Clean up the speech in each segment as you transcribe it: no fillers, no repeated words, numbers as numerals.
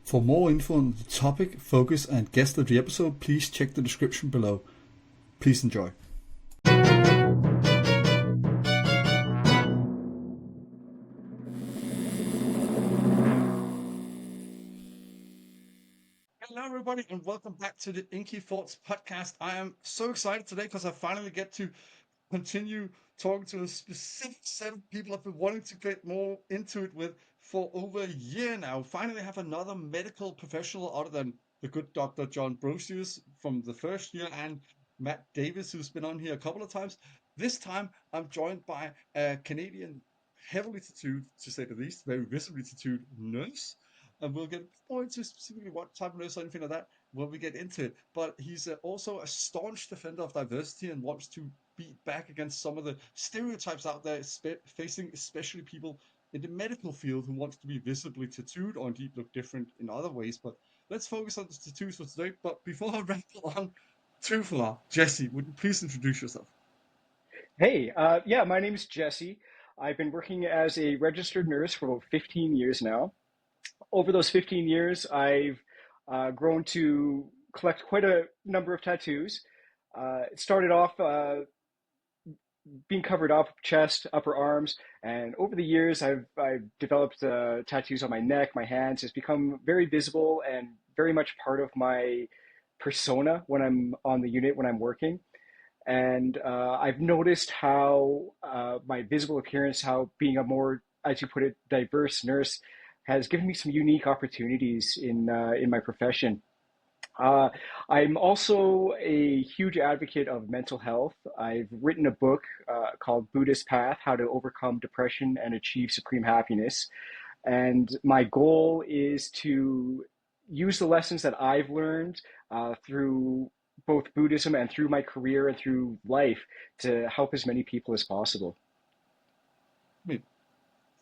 For more info on the topic, focus, and guest of the episode, please check the description below. Please enjoy. Hello, everybody, and welcome back to the Inky Thoughts podcast. I am so excited today because I finally get to continue talking to a specific set of people I've been wanting to get more into it with for over a year now. Finally, have another medical professional other than the good Dr. John Brosious from the first year and Matt Davis, who's been on here a couple of times. This time, I'm joined by a Canadian, heavily tattooed, to say the least, very visibly tattooed nurse. And we'll get more into specifically what type of nurse or anything like that when we get into it. But he's also a staunch defender of diversity and wants to beat back against some of the stereotypes out there, facing especially people in the medical field who wants to be visibly tattooed or indeed look different in other ways. But let's focus on the tattoos for today. But before I ramble on too far, Jesse, would you please introduce yourself? Hey, yeah, my name is Jesse. I've been working as a registered nurse for about 15 years now. Over those 15 years, I've grown to collect quite a number of tattoos. It started off being covered up, chest, upper arms, and over the years, I've developed tattoos on my neck, my hands. It's become very visible and very much part of my persona when I'm on the unit, when I'm working. And I've noticed how my visible appearance, how being a more, as you put it, diverse nurse, has given me some unique opportunities in my profession. Uh, I'm also a huge advocate of mental health. I've written a book called Buddhist Path: How to Overcome Depression and Achieve Supreme Happiness. And my goal is to use the lessons that I've learned through both Buddhism and through my career and through life to help as many people as possible. I mean,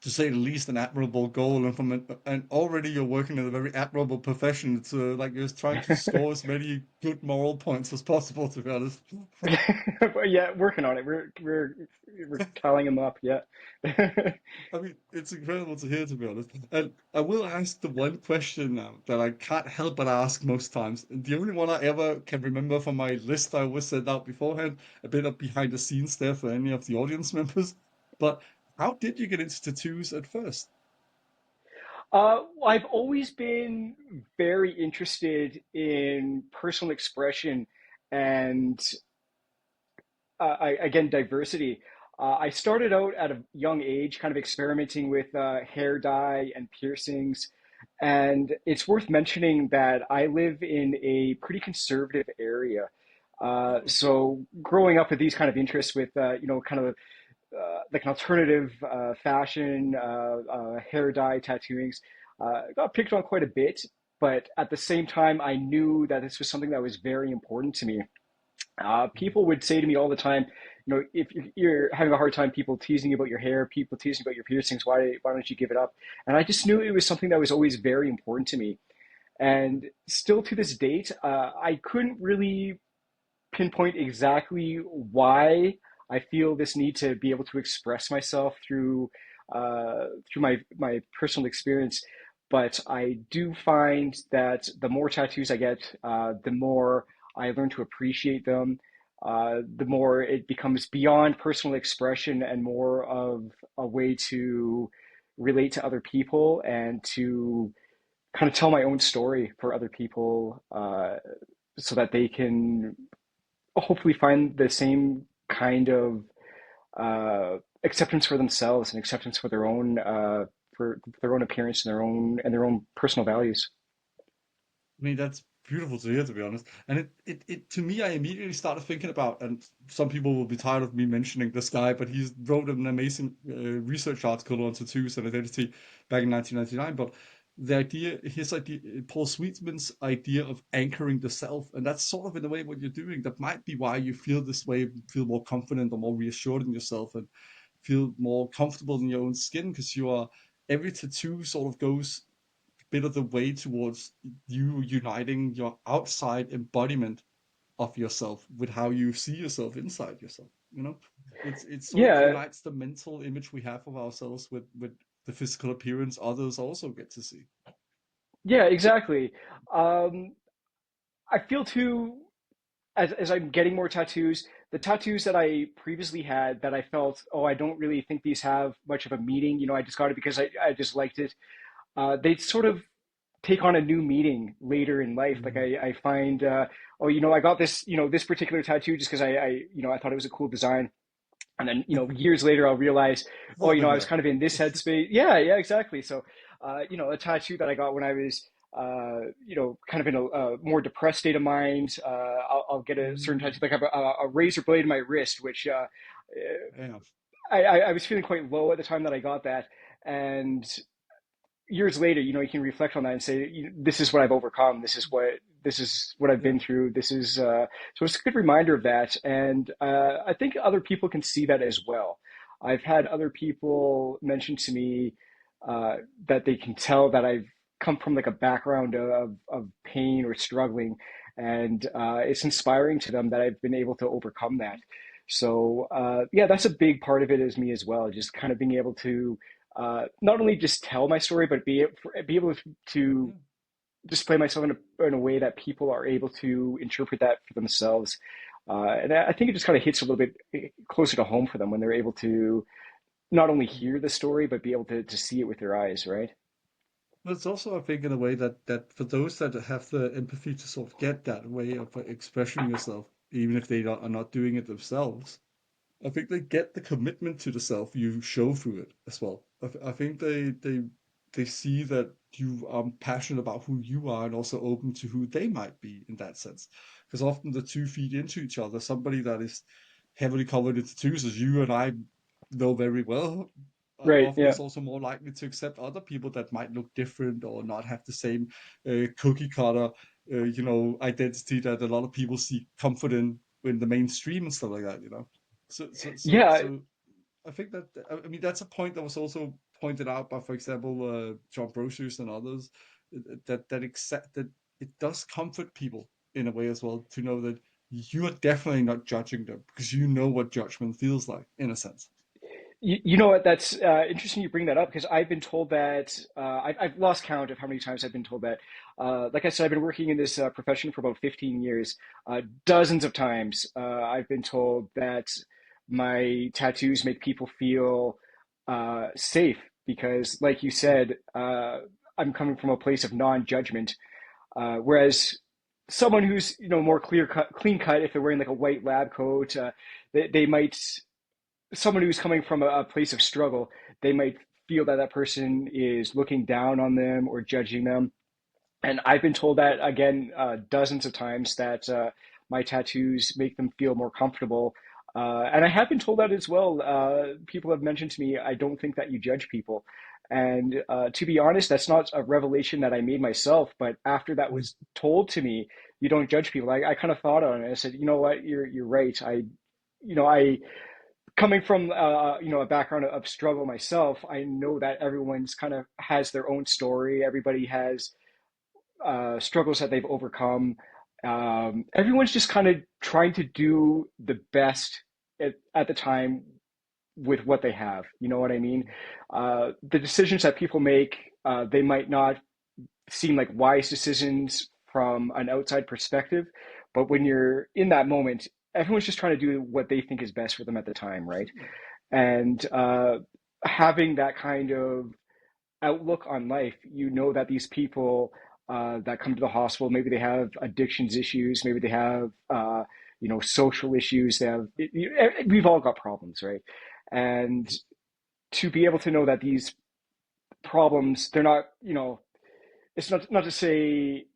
to say the least, an admirable goal, and and already you're working in a very admirable profession. It's like you're trying to score as many good moral points as possible, to be honest. But yeah, working on it. We're tallying them up. Yeah. I mean, it's incredible to hear, to be honest. And I will ask the one question now that I can't help but ask most times. And the only one I ever can remember from my list I always sent out beforehand, a bit of behind the scenes there for any of the audience members. But how did you get into tattoos at first? I've always been very interested in personal expression and again, diversity. I started out at a young age, kind of experimenting with hair dye and piercings. And it's worth mentioning that I live in a pretty conservative area. Oh, So growing up with these kind of interests with, kind of like an alternative fashion, hair dye, tattooings, got picked on quite a bit. But at the same time, I knew that this was something that was very important to me. People would say to me all the time, if you're having a hard time, people teasing you about your hair, people teasing about your piercings, why don't you give it up? And I just knew it was something that was always very important to me. And still to this date, I couldn't really pinpoint exactly why I feel this need to be able to express myself through my personal experience. But I do find that the more tattoos I get, the more I learn to appreciate them. The more it becomes beyond personal expression and more of a way to relate to other people and to kind of tell my own story for other people, so that they can hopefully find the same kind of acceptance for themselves and acceptance for their own appearance and their own personal values. I mean, that's beautiful to hear, to be honest. And it to me, I immediately started thinking about, and some people will be tired of me mentioning this guy, but he wrote an amazing research article on tattoos and identity back in 1999. But his idea, Paul Sweetman's idea of anchoring the self, and that's sort of in a way what you're doing. That might be why you feel this way, feel more confident or more reassured in yourself, and feel more comfortable in your own skin because you are every tattoo sort of goes bit of the way towards you uniting your outside embodiment of yourself with how you see yourself inside yourself. It sort of Yeah, unites the mental image we have of ourselves with the physical appearance others also get to see. Yeah, exactly. Um, I feel too, as I'm getting more tattoos, the tattoos that I previously had that I felt, oh, I don't really think these have much of a meaning. I just got it because I just liked it. They sort of take on a new meaning later in life. Like Mm. I find, oh, I got this, this particular tattoo just because I thought it was a cool design. And then, years later, I'll realize, oh, All been I was there. kind of in this headspace. Yeah, yeah, exactly. So, a tattoo that I got when I was, kind of in a more depressed state of mind. I'll get a certain Mm. tattoo, like I have a razor blade in my wrist, which Yeah. I was feeling quite low at the time that I got that. And years later, you can reflect on that and say, this is what I've overcome. This is what I've Yeah. been through. So it's a good reminder of that. And I think other people can see that as well. I've had other people mention to me uh, that they can tell that I've come from like a background of pain or struggling. And it's inspiring to them that I've been able to overcome that. So yeah, that's a big part of it as me as well. Just kind of being able to not only just tell my story, but be able to Yeah. display myself in a way that people are able to interpret that for themselves. And I think it just kind of hits a little bit closer to home for them when they're able to not only Mm. hear the story, but be able to see it with their eyes, right? But it's also, I think, in a way that for those that have the empathy to sort of get that way of expressing yourself, even if are not doing it themselves, I think they get the commitment to the self you show through it as well. I think they see that you are passionate about who you are and also open to who they might be in that sense. Because often the two feed into each other. Somebody that is heavily covered in tattoos, as you and I know very well, Right. often Yeah. is also more likely to accept other people that might look different or not have the same cookie cutter, identity that a lot of people seek comfort in the mainstream and stuff like that. Yeah. So I think that I mean that's a point that was also pointed out by, for example, John Brosious and others, that accept that it does comfort people in a way as well to know that you are definitely not judging them because you know what judgment feels like in a sense. You know what? That's interesting you bring that up because I've been told that I've lost count of how many times I've been told that. Like I said, I've been working in this profession for about 15 years. Dozens of times I've been told that my tattoos make people feel safe because, like you said, I'm coming from a place of non-judgment. Whereas someone who's more clear cut, clean cut, if they're wearing like a white lab coat, they might someone who's coming from a place of struggle, they might feel that that person is looking down on them or judging them. And I've been told that again dozens of times that my tattoos make them feel more comfortable. And I have been told that as well. People have mentioned to me, I don't think that you judge people. And to be honest, that's not a revelation that I made myself. But after that Mm. was told to me, you don't judge people. I kind of thought on it. I said, you know what, you're right. I coming from a background of struggle myself, I know that everyone's kind of has their own story. Everybody has struggles that they've overcome. Everyone's just kind of trying to do the best at the time with what they have. You know what I mean? The decisions that people make, they might not seem like wise decisions from an outside perspective, but when you're in that moment, everyone's just trying to do what they think is best for them at the time, right? Absolutely. And having that kind of outlook on life, that these people that come to the hospital, maybe they have addictions issues, maybe they have social issues. We've all got problems, right? And to be able to know that these problems, they're not, it's not to say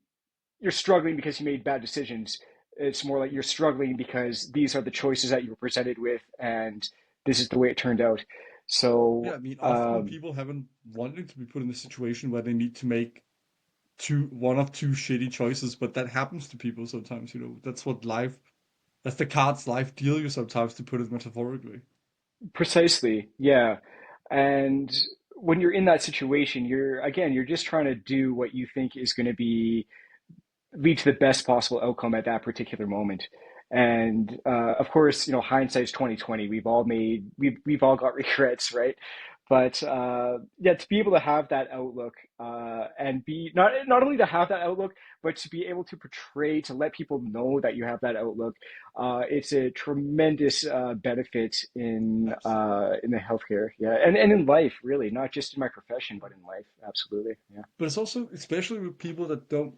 you're struggling because you made bad decisions. It's more like you're struggling because these are the choices that you were presented with, and this is the way it turned out. Yeah, So I mean, often when people haven't wanted to be put in a situation where they need to make one of two shitty choices, but that happens to people sometimes, that's what life, that's the cards life deal you sometimes, to put it metaphorically. precisely, yeah. And when you're in that situation, you're just trying to do what you think is going to be lead to the best possible outcome at that particular moment. And of course, hindsight's 2020. We've all got regrets, right? But yeah, to be able to have that outlook and be not only to have that outlook, but to be able to portray, to let people know that you have that outlook, it's a tremendous benefit Absolutely. in the healthcare, yeah, and in life, really, not just in my profession, but in life, absolutely, yeah, But it's also, especially with people that don't,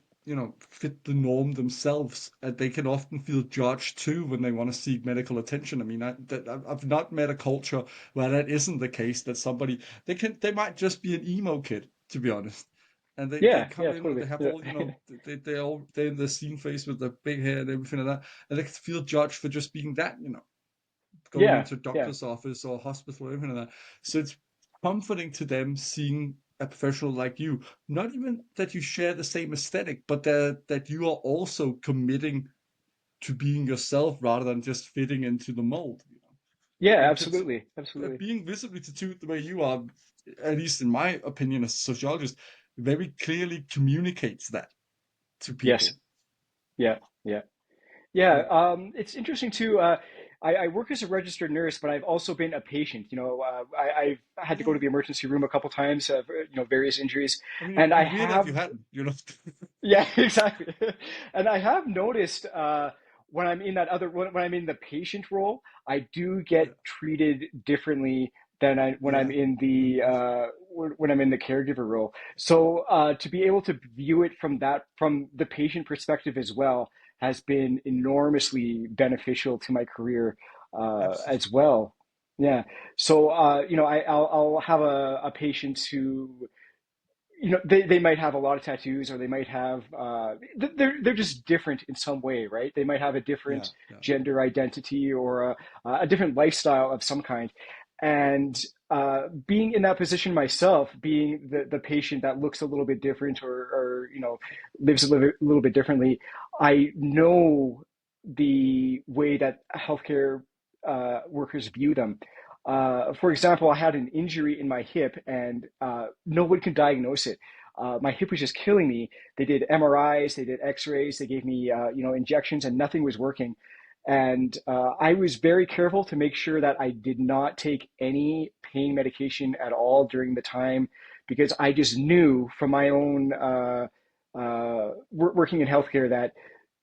fit the norm themselves, they can often feel judged too when they want to seek medical attention. I mean, I've not met a culture where that isn't the case. That somebody they might just be an emo kid, to be honest, and they yeah, come yeah, in and they totally, have yeah, all, they're in the scene face with the big hair and everything like that, and they can feel judged for just being that, going yeah, into a yeah. doctor's office or hospital or anything like that. So it's comforting to them seeing a professional like you, not even that you share the same aesthetic, but that you are also committing to being yourself rather than just fitting into the mold. Yeah, And absolutely, absolutely. being visibly tattooed the way you are, at least in my opinion as a sociologist, very clearly communicates that to Yes. people. Yeah. Yeah. Yeah. Yeah, It's interesting too. I work as a registered nurse, but I've also been a patient. I've had to go yeah. to the emergency room a couple times, various injuries, I mean, it'd and I be weird if have, you hadn't. yeah, exactly. And I have noticed when I'm in the patient role, I do Yeah, get treated differently than when I'm yeah. in The the patient. when I'm in the caregiver role. So to be able to view it from the patient perspective as well has been enormously beneficial to my career as Absolutely. well. Yeah. So I'll have a patient who they might have a lot of tattoos or they might have they're just different in some way, right? They might have a different Yeah, yeah. gender identity or a different lifestyle of some kind, and being in that position myself, being the patient that looks a little bit different or lives a little bit differently, I know the way that healthcare workers view them. For example, I had an injury in my hip and no one could diagnose it. My hip was just killing me. They did MRIs, they did X-rays, they gave me injections, and nothing was working. And I was very careful to make sure that I did not take any pain medication at all during the time, because I just knew from my own working in healthcare that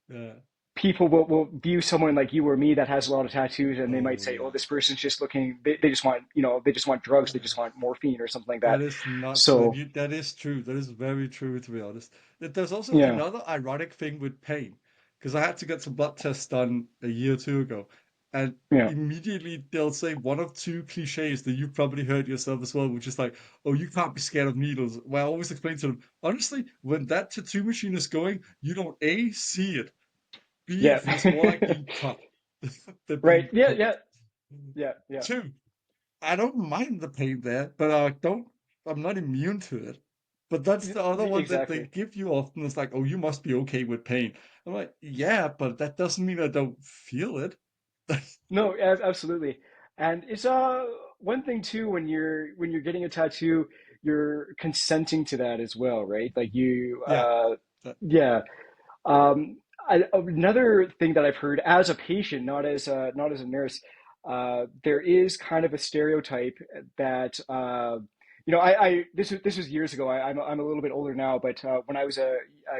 Yeah. people will view someone like you or me that has a lot of tattoos, and they might Oh say, oh, yeah. this person's just looking, they just want, they just want drugs, they just want morphine or something like that. That is nuts, man. So That is true. That is very true, to be honest. There's also yeah, another ironic thing with pain, because I had to get some blood tests done a year or two ago, and yeah, immediately they'll say one of two cliches that you've probably heard yourself as well, which is like, "Oh, you can't be scared of needles." Well, I always explain to them, honestly, when that tattoo machine is going, you don't A, see it, B, it yeah. feels more like being cut than Right, being yeah, yeah, poked. yeah, yeah. Two, I don't mind the pain there, but I don't. I'm not immune to it. But that's the other one that they Exactly. give you often. It's like, oh, you must be okay with pain. I'm like, yeah, but that doesn't mean I don't feel it. No, absolutely. And it's one thing too, when you're getting a tattoo, you're consenting to that as well, right? Like you Yeah, that, yeah. Another thing that I've heard as a patient, not as a nurse, there is kind of a stereotype that this was years ago. I'm a little bit older now, but when I was a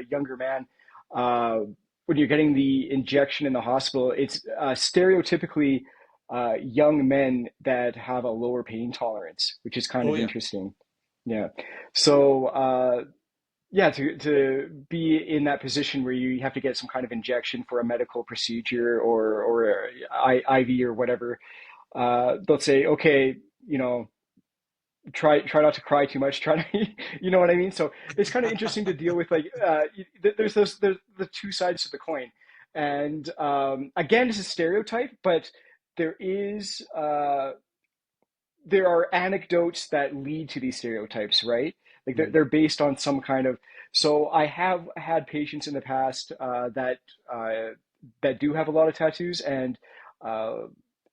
younger man, uh, when you're getting the injection in the hospital, it's stereotypically young men that have a lower pain tolerance, which is kind oh of yeah, interesting. Yeah. So yeah, to be in that position where you have to get some kind of injection for a medical procedure or IV or whatever, they'll say, okay, you know, try not to cry too much. Try to, you know what I mean? So it's kind of interesting to deal with. Like, there's the two sides to the coin, and again, it's a stereotype, but there is there are anecdotes that lead to these stereotypes, right? Like Mm. they're based on some kind of. So I have had patients in the past that do have a lot of tattoos, and uh,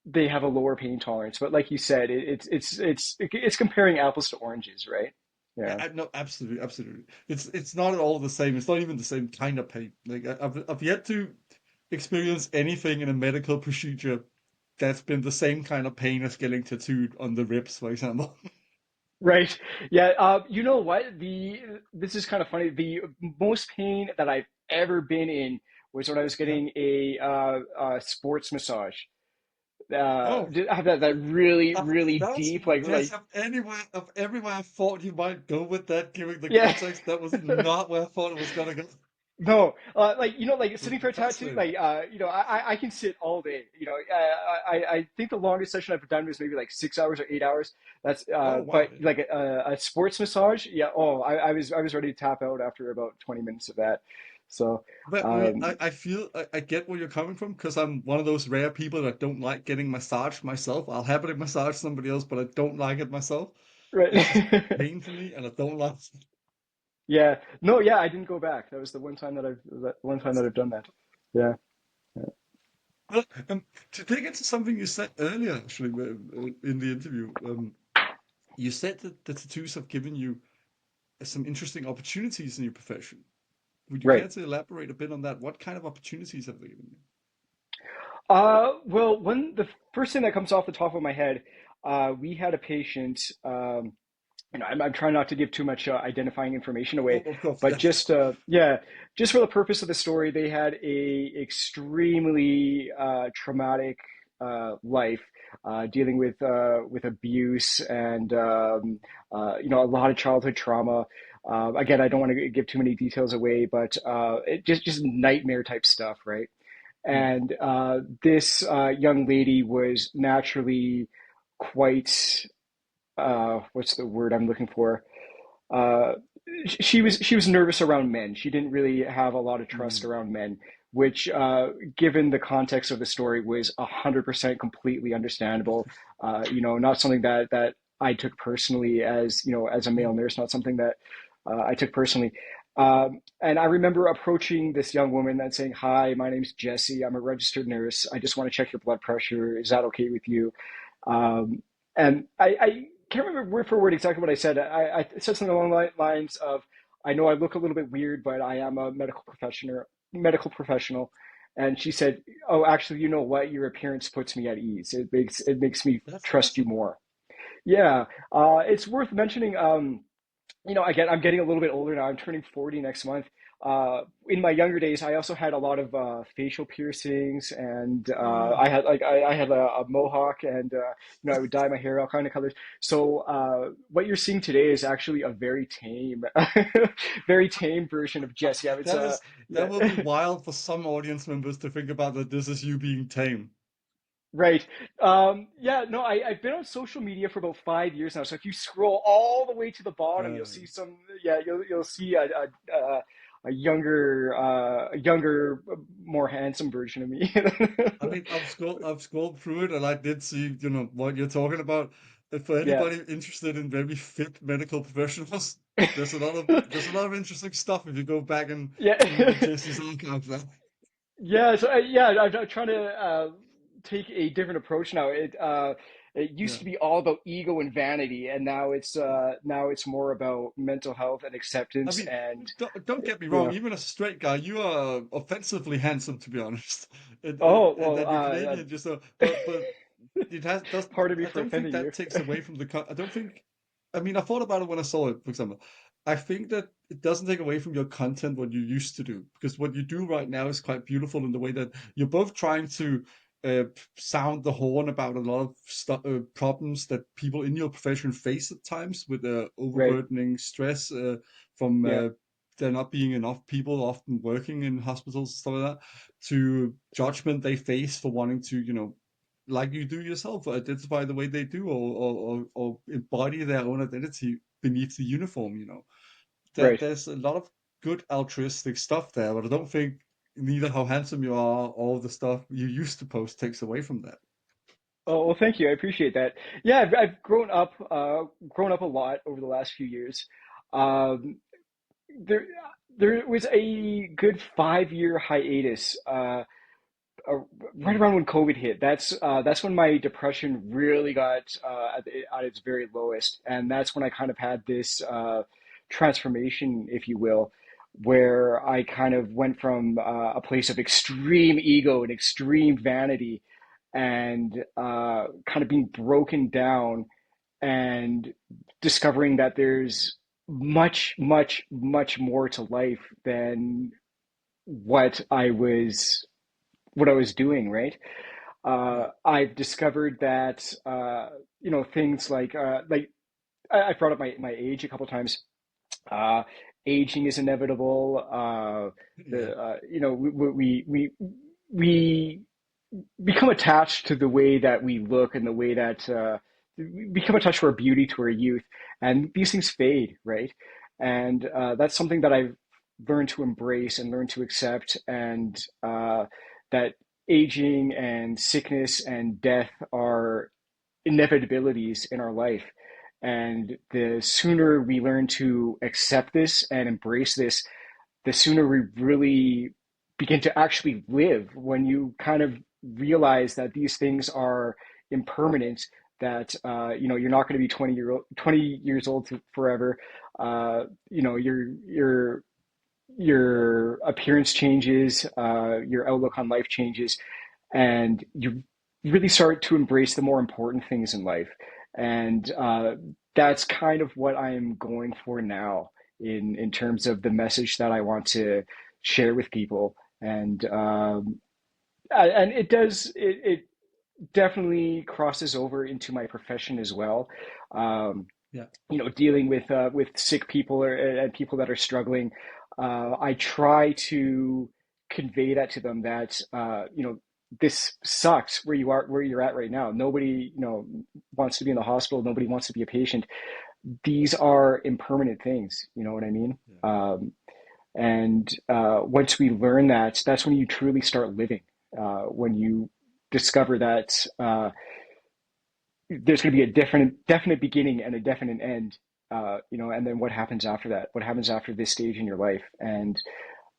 they have a lower pain tolerance. But like you said, it's comparing apples to oranges, right? Yeah, Yeah, no, absolutely, absolutely. It's not at all the same. It's not even the same kind of pain. Like I've yet to experience anything in a medical procedure that's been the same kind of pain as getting tattooed on the ribs, for example. Right. Yeah. You know what? This is kind of funny. The most pain that I've ever been in was when I was Yeah. getting a sports massage. Oh, I have that really that, really that's deep guess like of everywhere I thought you might go with that, given the yeah. context. That was not where I thought it was gonna go. No, like like But sitting for a tattoo, fascinating. like I can sit all day. I think the longest session I've done was maybe like 6 hours or 8 hours. That's Oh wow. but like a sports massage, yeah. Oh, I was ready to tap out after about 20 minutes of that. So, But um, I feel I get where you're coming from because I'm one of those rare people that don't like getting massaged myself. I'll happily massage somebody else, but I don't like it myself. It's just right. pain for me, and I don't like it. Yeah. No, yeah, I didn't go back. That was the one time That's that I've done that. Yeah. Yeah. well, to dig into something you said earlier, actually, in the interview, you said that the tattoos have given you some interesting opportunities in your profession. Would you care Right. to elaborate a bit on that? What kind of opportunities have they given you? Well, the first thing that comes off the top of my head, we had a patient. I'm trying not to give too much identifying information Oh, away, of course, but yes. just yeah, just for the purpose of the story, they had a extremely traumatic life, dealing with abuse and a lot of childhood trauma. Again, I don't want to give too many details away, but just nightmare type stuff, right? Mm, And this young lady was naturally quite what's the word I'm looking for? Uh, she was nervous around men. She didn't really have a lot of trust mm, around men, which, given the context of the story, was 100% completely understandable. Not something that I took personally as as a male mm. nurse, not something that I took personally. And I remember approaching this young woman and saying, "Hi, my name's Jesse. I'm a registered nurse. I just want to check your blood pressure. Is that okay with you?" Um, and I can't remember word for word exactly what I said. I said something along the lines of, "I know I look a little bit weird, but I am a medical professional." And she said, "Oh, actually, you know what? Your appearance puts me at ease. It makes me That's trust you awesome. more." Yeah, it's worth mentioning. I'm getting a little bit older now. I'm turning 40 next month. In my younger days, I also had a lot of facial piercings, and Mm. I had a mohawk, and I would dye my hair all kind of colors. So what you're seeing today is actually a very tame, very tame version of Jesse. I would That is that yeah. will be wild for some audience members to think about that this is you being tame. Right. Yeah, no, I've been on social media for about 5 years now. So if you scroll all the way to the bottom, you'll see you'll see a younger, more handsome version of me. I mean, I've scrolled through it and I did see, what you're talking about. For Yeah. anybody interested in very fit medical professionals, there's a lot of interesting stuff if you go back and through the Yeah. Jesse's archive there. Yeah, so I'm trying to take a different approach now. It used Yeah. to be all about ego and vanity, and now it's more about mental health and I acceptance mean, and don't get me wrong, yeah. even as a straight guy, you are offensively handsome, to be honest. Oh, And well, then you're Canadian, just so, but it has doesn't. pardon me I for don't think offending you. that takes away from I don't think. I mean, I thought about it when I saw it, for example. I think that it doesn't take away from your content what you used to do, because what you do right now is quite beautiful in the way that you're both trying to sound the horn about a lot of problems that people in your profession face at times with Right. overburdening stress from Yeah. there not being enough people often working in hospitals, stuff like that, to judgment they face for wanting to, like you do yourself, identify the way they do, or embody their own identity beneath the uniform. That Right. there's a lot of good altruistic stuff there, but I don't think neither how handsome you are or the stuff you used to post takes away from that. Oh, well, thank you. I appreciate that. Yeah, I've grown up a lot over the last few years. Um, there, there was a good 5 year hiatus, uh, right Mm, around when COVID hit. That's when my depression really got at its very lowest, and that's when I kind of had this transformation, if you will, where I kind of went from a place of extreme ego and extreme vanity, and kind of being broken down and discovering that there's much, much, much more to life than what what I was doing, right? Yeah. I've discovered that things like I brought up my age a couple times. Uh, Aging is inevitable. Yeah. We become attached to the way that we look and the way that we become attached to our beauty, to our youth, and these things fade, right? And that's something that I've learned to embrace and learned to accept, and that aging and sickness and death are inevitabilities in our life. And the sooner we learn to accept this and embrace this, the sooner we really begin to actually live. When you kind of realize that these things are impermanent, that you're not going to be 20 years old forever. Your appearance changes, your outlook on life changes, and you really start to embrace the more important things in life. And that's kind of what I'm going for now in terms of the message that I want to share with people. And it definitely crosses over into my profession as well. Um, Yeah. Dealing with sick people and people that are struggling, I try to convey that to them that this sucks where you're at right now. Nobody wants to be in the hospital. Nobody wants to be a patient. These are impermanent things. You know what I mean? Yeah. And once we learn that, that's when you truly start living. When you discover that there's going to be a definite beginning and a definite end, and then what happens after that? What happens after this stage in your life? And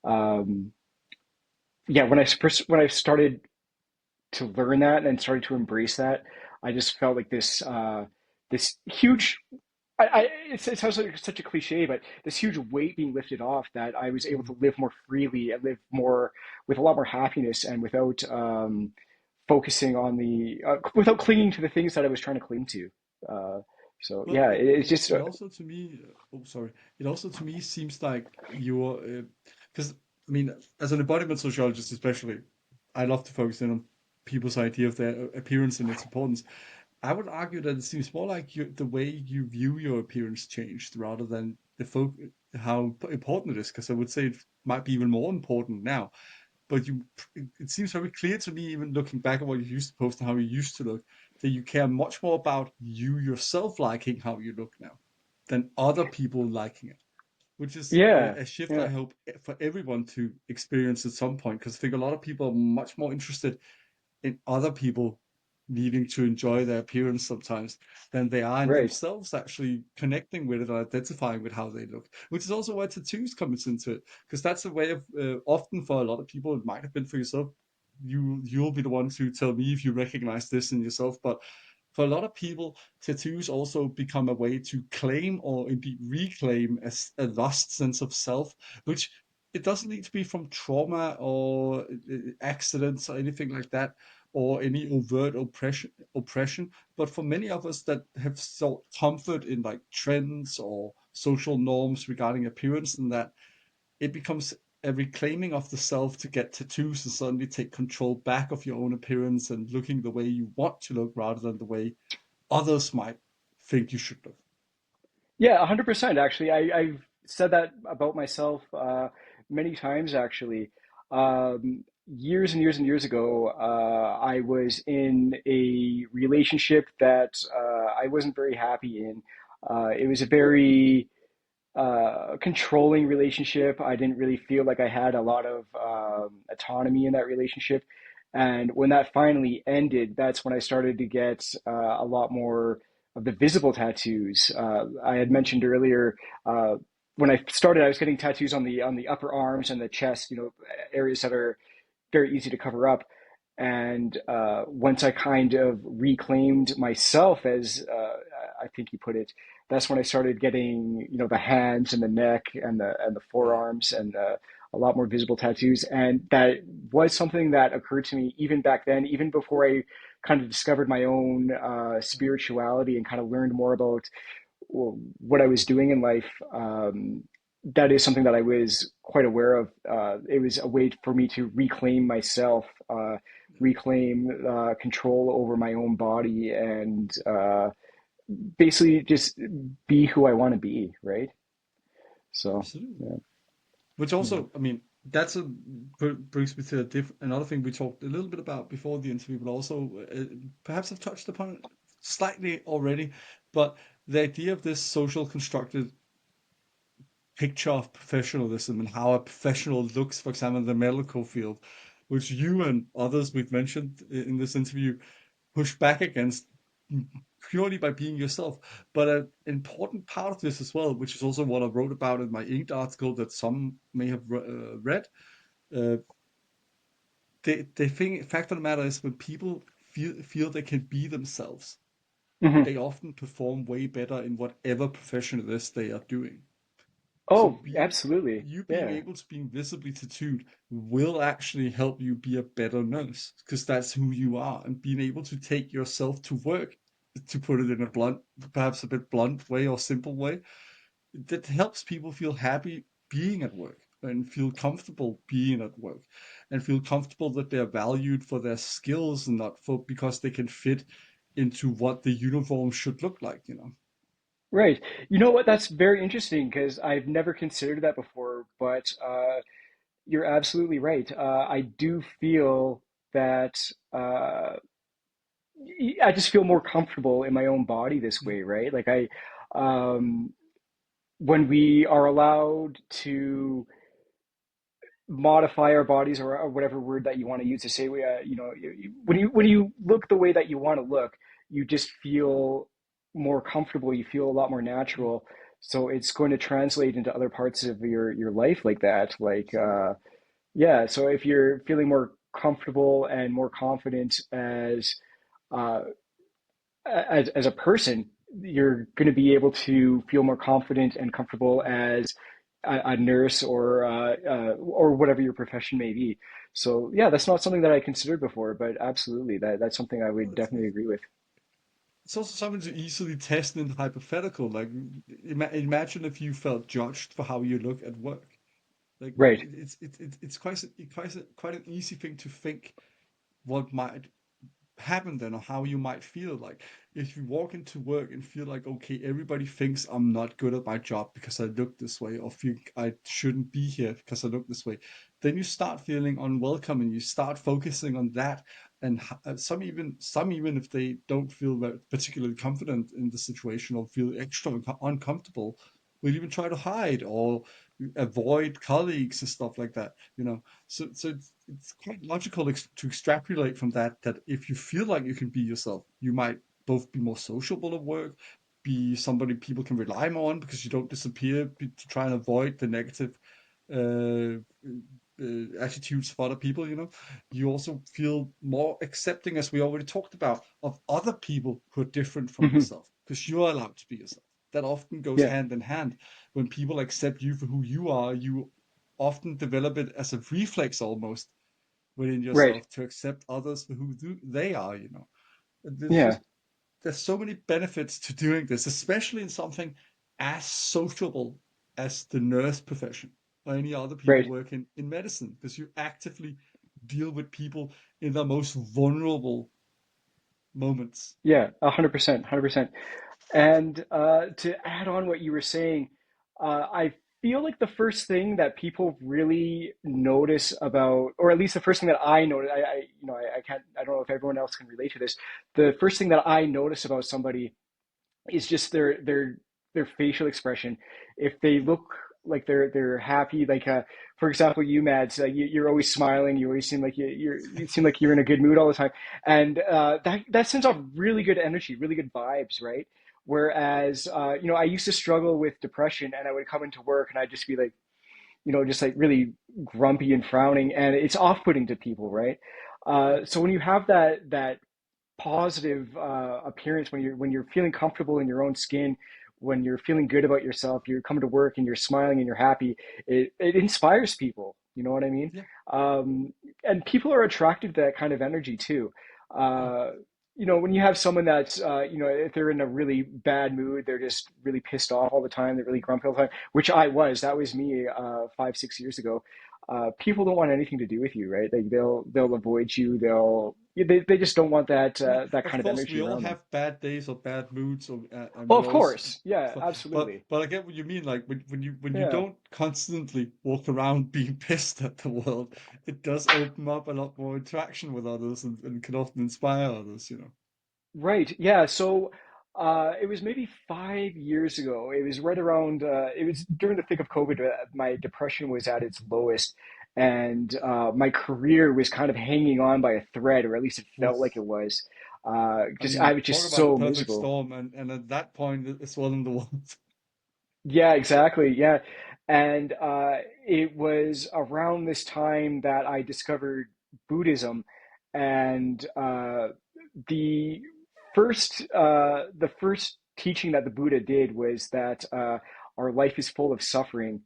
um, yeah, when I started to learn that and started to embrace that, I just felt like this huge. It sounds like such a cliche, but this huge weight being lifted off, that I was able Mhm. to live more freely and live more with a lot more happiness, and without focusing on without clinging to the things that I was trying to cling to. So Well, yeah, it's just it also to me, oh sorry, it also to me seems like you're, because I mean, as an embodiment sociologist especially, I love to focus in on people's idea of their appearance and its importance. I would argue that it seems more like the way you view your appearance changed rather than how important it is. Because I would say it might be even more important now. But it seems very clear to me, even looking back at what you used to post and how you used to look, that you care much more about you yourself liking how you look now than other people liking it, which is yeah, a shift I yeah, hope for everyone to experience at some point. Because I think a lot of people are much more interested in other people needing to enjoy their appearance sometimes than they are in right. themselves actually connecting with it or identifying with how they look, which is also why tattoos comes into it, because that's a way of often for a lot of people, it might have been for yourself, you'll be the one to tell me if you recognize this in yourself, but for a lot of people, tattoos also become a way to claim or indeed reclaim a lost sense of self, which it doesn't need to be from trauma or accidents or anything like that, or any overt oppression. But for many of us that have sought comfort in like trends or social norms regarding appearance, and that it becomes a reclaiming of the self to get tattoos and suddenly take control back of your own appearance and looking the way you want to look rather than the way others might think you should look. Yeah, 100%. Actually, I've said that about myself many times. Actually, years and years and years ago, I was in a relationship that I wasn't very happy in. It was a very controlling relationship. I didn't really feel like I had a lot of autonomy in that relationship. And when that finally ended, that's when I started to get a lot more of the visible tattoos. I had mentioned earlier when I started, I was getting tattoos on the upper arms and the chest, areas that are very easy to cover up. And once I kind of reclaimed myself, as I think you put it, that's when I started getting, the hands and the neck and the Yeah. forearms and a lot more visible tattoos. And that was something that occurred to me even back then, even before I kind of discovered my own spirituality and kind of learned more about what I was doing in life. That is something that I was quite aware of. It was a way for me to reclaim myself, reclaim control over my own body, and basically just be who I want to be, right? So, Absolutely. yeah. Which Yeah. also, I mean, that's a brings me to another thing we talked a little bit about before the interview, but also perhaps I've touched upon it slightly already. But the idea of this social constructed picture of professionalism and how a professional looks, for example, in the medical field, which you and others we've mentioned in this interview push back against purely by being yourself. But an important part of this as well, which is also what I wrote about in my Inked article that some may have read, uh, the thing, fact of the matter is when people feel they can be themselves, Hmm. they often perform way better in whatever profession it is they are doing. So Oh, absolutely. being Yeah. able to being visibly tattooed will actually help you be a better nurse because that's who you are, and being able to take yourself to work, to put it in a blunt, perhaps a bit blunt way or simple way, that helps people feel happy being at work and feel comfortable being at work and feel comfortable that they're valued for their skills and not for because they can fit into what the uniform should look like, you know. Right. You know what? That's very interesting because I've never considered that before, but you're absolutely right. I do feel that I just feel more comfortable in my own body this Yeah. way, right? Um, when we are allowed to modify our bodies, or whatever word that you want to use to say, when you look the way that you want to look, you just feel more comfortable. You feel a lot more Yeah. natural. So it's going to translate into other parts of your life like that. Absolutely. Yeah. So if you're feeling more comfortable and more confident uh, as a person, you're going to be able to feel more confident and comfortable as a nurse or whatever your profession may be. So yeah, that's not something that I considered before, but absolutely, that's something I No, would definitely agree with. it's also something to easily test in the hypothetical. Like, imagine if you felt judged for how you look at work. Like, Right. it's quite an easy thing to think what might happen then, or how you might feel. Like, if you walk into work and feel like, okay, everybody thinks I'm not good at my job because I look this way, or feel I shouldn't be here because I look this way, then you start feeling unwelcome and you start focusing on that. And some even if they don't feel particularly confident in the situation or feel extra uncomfortable, will even try to hide or avoid colleagues and stuff like that, you know. So it's quite logical to extrapolate from that, that if you feel like you can be yourself, you might both be more sociable at work, be somebody people can rely more on because you don't disappear to try and avoid the negative uh, attitudes of other people, you know. You also feel more accepting, as we already talked about, of other people who are different from Hmm. yourself because you are allowed to be yourself. That often goes Yeah. hand in hand. When people accept you for who you are, you often develop it as a reflex almost within Right. yourself to accept others for who they are, you know. There's Yeah. just there's so many benefits to doing this, especially in something as sociable as the nurse profession or any other people Right. working in medicine, because you actively deal with people in their most vulnerable moments. Yeah. 100%. 100%. And to add on what you were saying, I feel like the first thing that people really notice about, or at least the first thing that I notice, I can't, I don't know if everyone else can relate to this. The first thing that I notice about somebody is just their facial expression. If they Yeah. look like they're happy, for example, you Mads, you're always smiling. You always seem like you seem like you're in a good mood all the time, and that sends off really good energy, really good vibes, right? Whereas I used to struggle with depression, and I would come into work and I'd just be like, just like really grumpy and frowning, and it's off-putting to people, right? Yeah. So when you have that positive appearance, when you're feeling comfortable in your own skin, when you're feeling good about yourself, you're coming to work and you're smiling and you're happy, it inspires people. You know what I mean? Yeah. Um, and people are attracted to that kind of energy too. Oh, Uh, when you have someone that's, if they're in a really bad mood, they're just really pissed off all the time, they're really grumpy all the time, which I was. That was me 5, 6 years ago. People don't want anything to do with you, right? Like they'll avoid you. They just don't want I mean, that of kind of course, energy we all around them. have bad days or bad moods, or and Oh, we of always. course, yeah, absolutely, But I get what you mean. Like when you yeah. don't constantly walk around being pissed at the world, it does open up a lot more interaction with others and can often inspire others. You know. Right. Yeah. So it was maybe 5 years ago. It was right around, it was during the thick of COVID. My depression was at its lowest, and my career was kind of hanging on by a thread, or at least it felt like Oof. it was. I I mean, was talk just about the so perfect miserable. storm, and at that point, it's well in the world. Yeah, exactly. Yeah. And it was around this time that I discovered Buddhism. And the the first teaching that the Buddha did was that our life is full of suffering,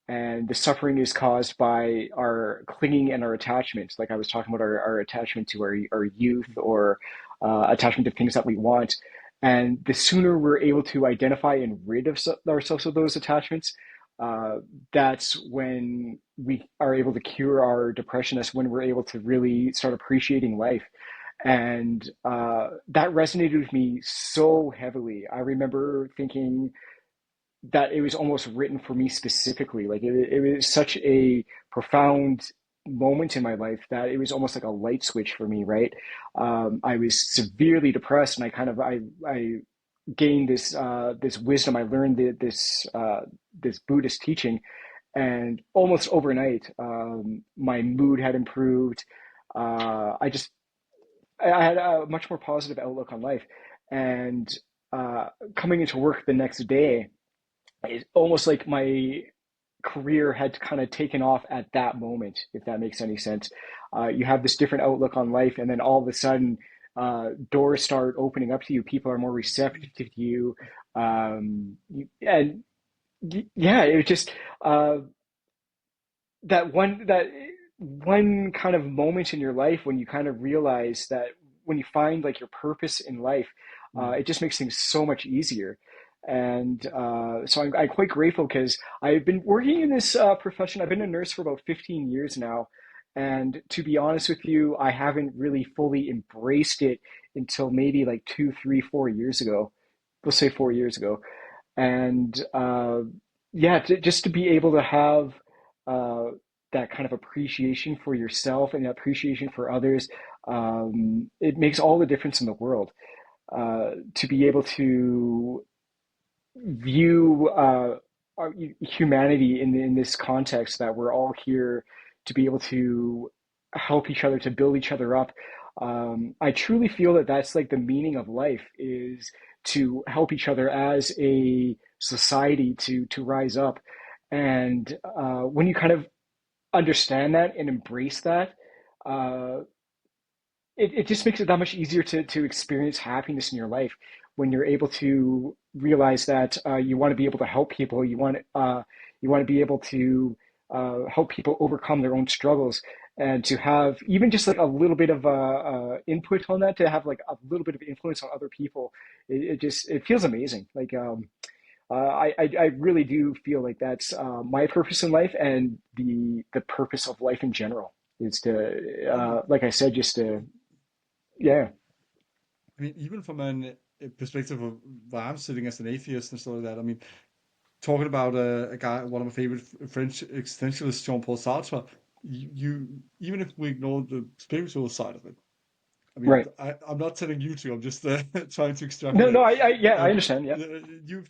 and the suffering is caused by our clinging and our attachments. Like I was talking about our attachment to our youth, or attachment to things that we want. And the sooner we're able to identify and rid of ourselves of those attachments, uh, that's when we are able to cure our depression. That's when we're able to really start appreciating life. And that resonated with me so heavily. I remember thinking that it was almost written for me specifically. Like it was such a profound moment in my life that it was almost like a light switch for me, right? I was severely depressed, and I gained this wisdom. I learned this Buddhist teaching, and almost overnight, my mood had improved. I had a much more positive outlook on life, and coming into work the next day, it's almost like my career had kind of taken off at that moment, if that makes any sense. You have this different outlook on life, and then all of a sudden, doors start opening up to you. People are more receptive to you. And yeah, it was just uh, that one kind of moment in your life when you kind of realize that when you find like your purpose in life, Mm. it just makes things so much easier. And so I'm quite grateful because I've been working in this profession. I've been a nurse for about 15 years now. And to be honest with you, I haven't really fully embraced it until maybe like 2, 3, 4 years ago. We'll say 4 years ago. And yeah, just to be able to have uh, that kind of appreciation for yourself and appreciation for others, it makes all the difference in the world. To be able to view humanity in this context, that we're all here to be able to help each other, to build each other up. I truly feel that that's like the meaning of life, is to help each other as a society to rise up. And when you kind of understand that and embrace that, uh, it just makes it that much easier to experience happiness in your life when you're able to realize that you want to be able to help people. You want to be able to help people overcome their own struggles, and to have even just like a little bit of input on that, to have like a little bit of influence on other people. It feels amazing. Like I really do feel like that's my purpose in life, and the purpose of life in general is to, I mean, like I said, just to, yeah, even from a perspective of where I'm sitting as an atheist and stuff like that. I mean, talking about a guy, one of my favorite French existentialists, Jean-Paul Sartre. Even if we ignore the spiritual side of it, I mean, right. I'm not telling you to. I'm just trying to No, no, extrapolate. yeah, I Um, understand. Yeah,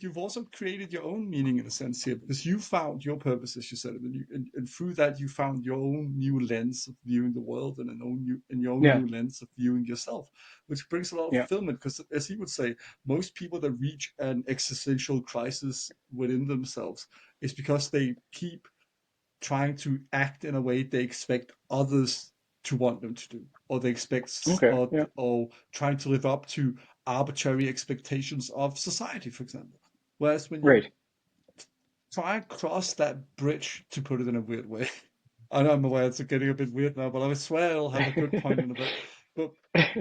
you've also created your own meaning in a sense here because you found your purpose, as you said, and through that you found your own new lens of viewing the world and your own yeah, new lens of viewing yourself, which brings a lot of yeah. fulfillment. Because, as he would say, most people that reach an existential crisis within themselves is because they keep trying to act in a way they expect others to want them to do, or they expect, Okay, yeah, or trying to live up to arbitrary expectations of society, for example. Whereas when you right. try and cross that bridge, to put it in a weird way, I know I'm aware it's getting a bit weird now, but I swear I'll have a good point in a bit. But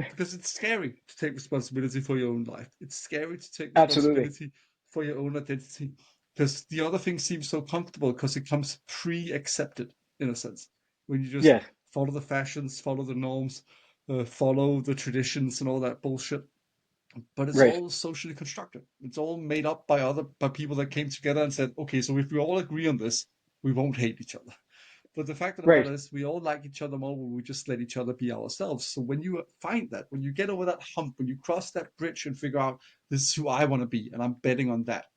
because it's scary to take responsibility for your own life. It's scary to take Absolutely. responsibility for your own identity because the other thing seems so comfortable because it comes pre-accepted in a sense. When you just Yes. follow the fashions, follow the norms, follow the traditions and all that bullshit. But it's Right. all socially constructed. It's all made up by people that came together and said, okay, so if we all agree on this, we won't hate each other. But the fact of the Right. matter is, we all like each other more when we just let each other be ourselves. So when you find that, when you get over that hump, when you cross that bridge and figure out this is who I want to be, and I'm betting on that,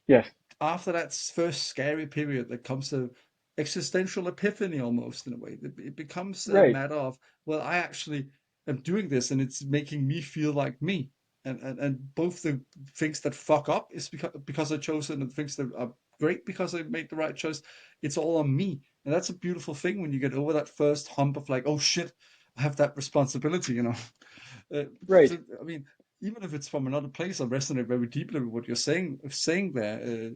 Yes. after that first scary period, there comes a existential epiphany almost in a way. It becomes a Right. matter of, well, I actually am doing this, and it's making me feel like me. And both the things that fuck up is because I chose it, and the things that are great because I made the right choice. It's all on me, and that's a beautiful thing when you get over that first hump of like, oh shit, I have that responsibility, you know. Right. So, I mean, even if it's from another place, I resonate very deeply with what you're saying there.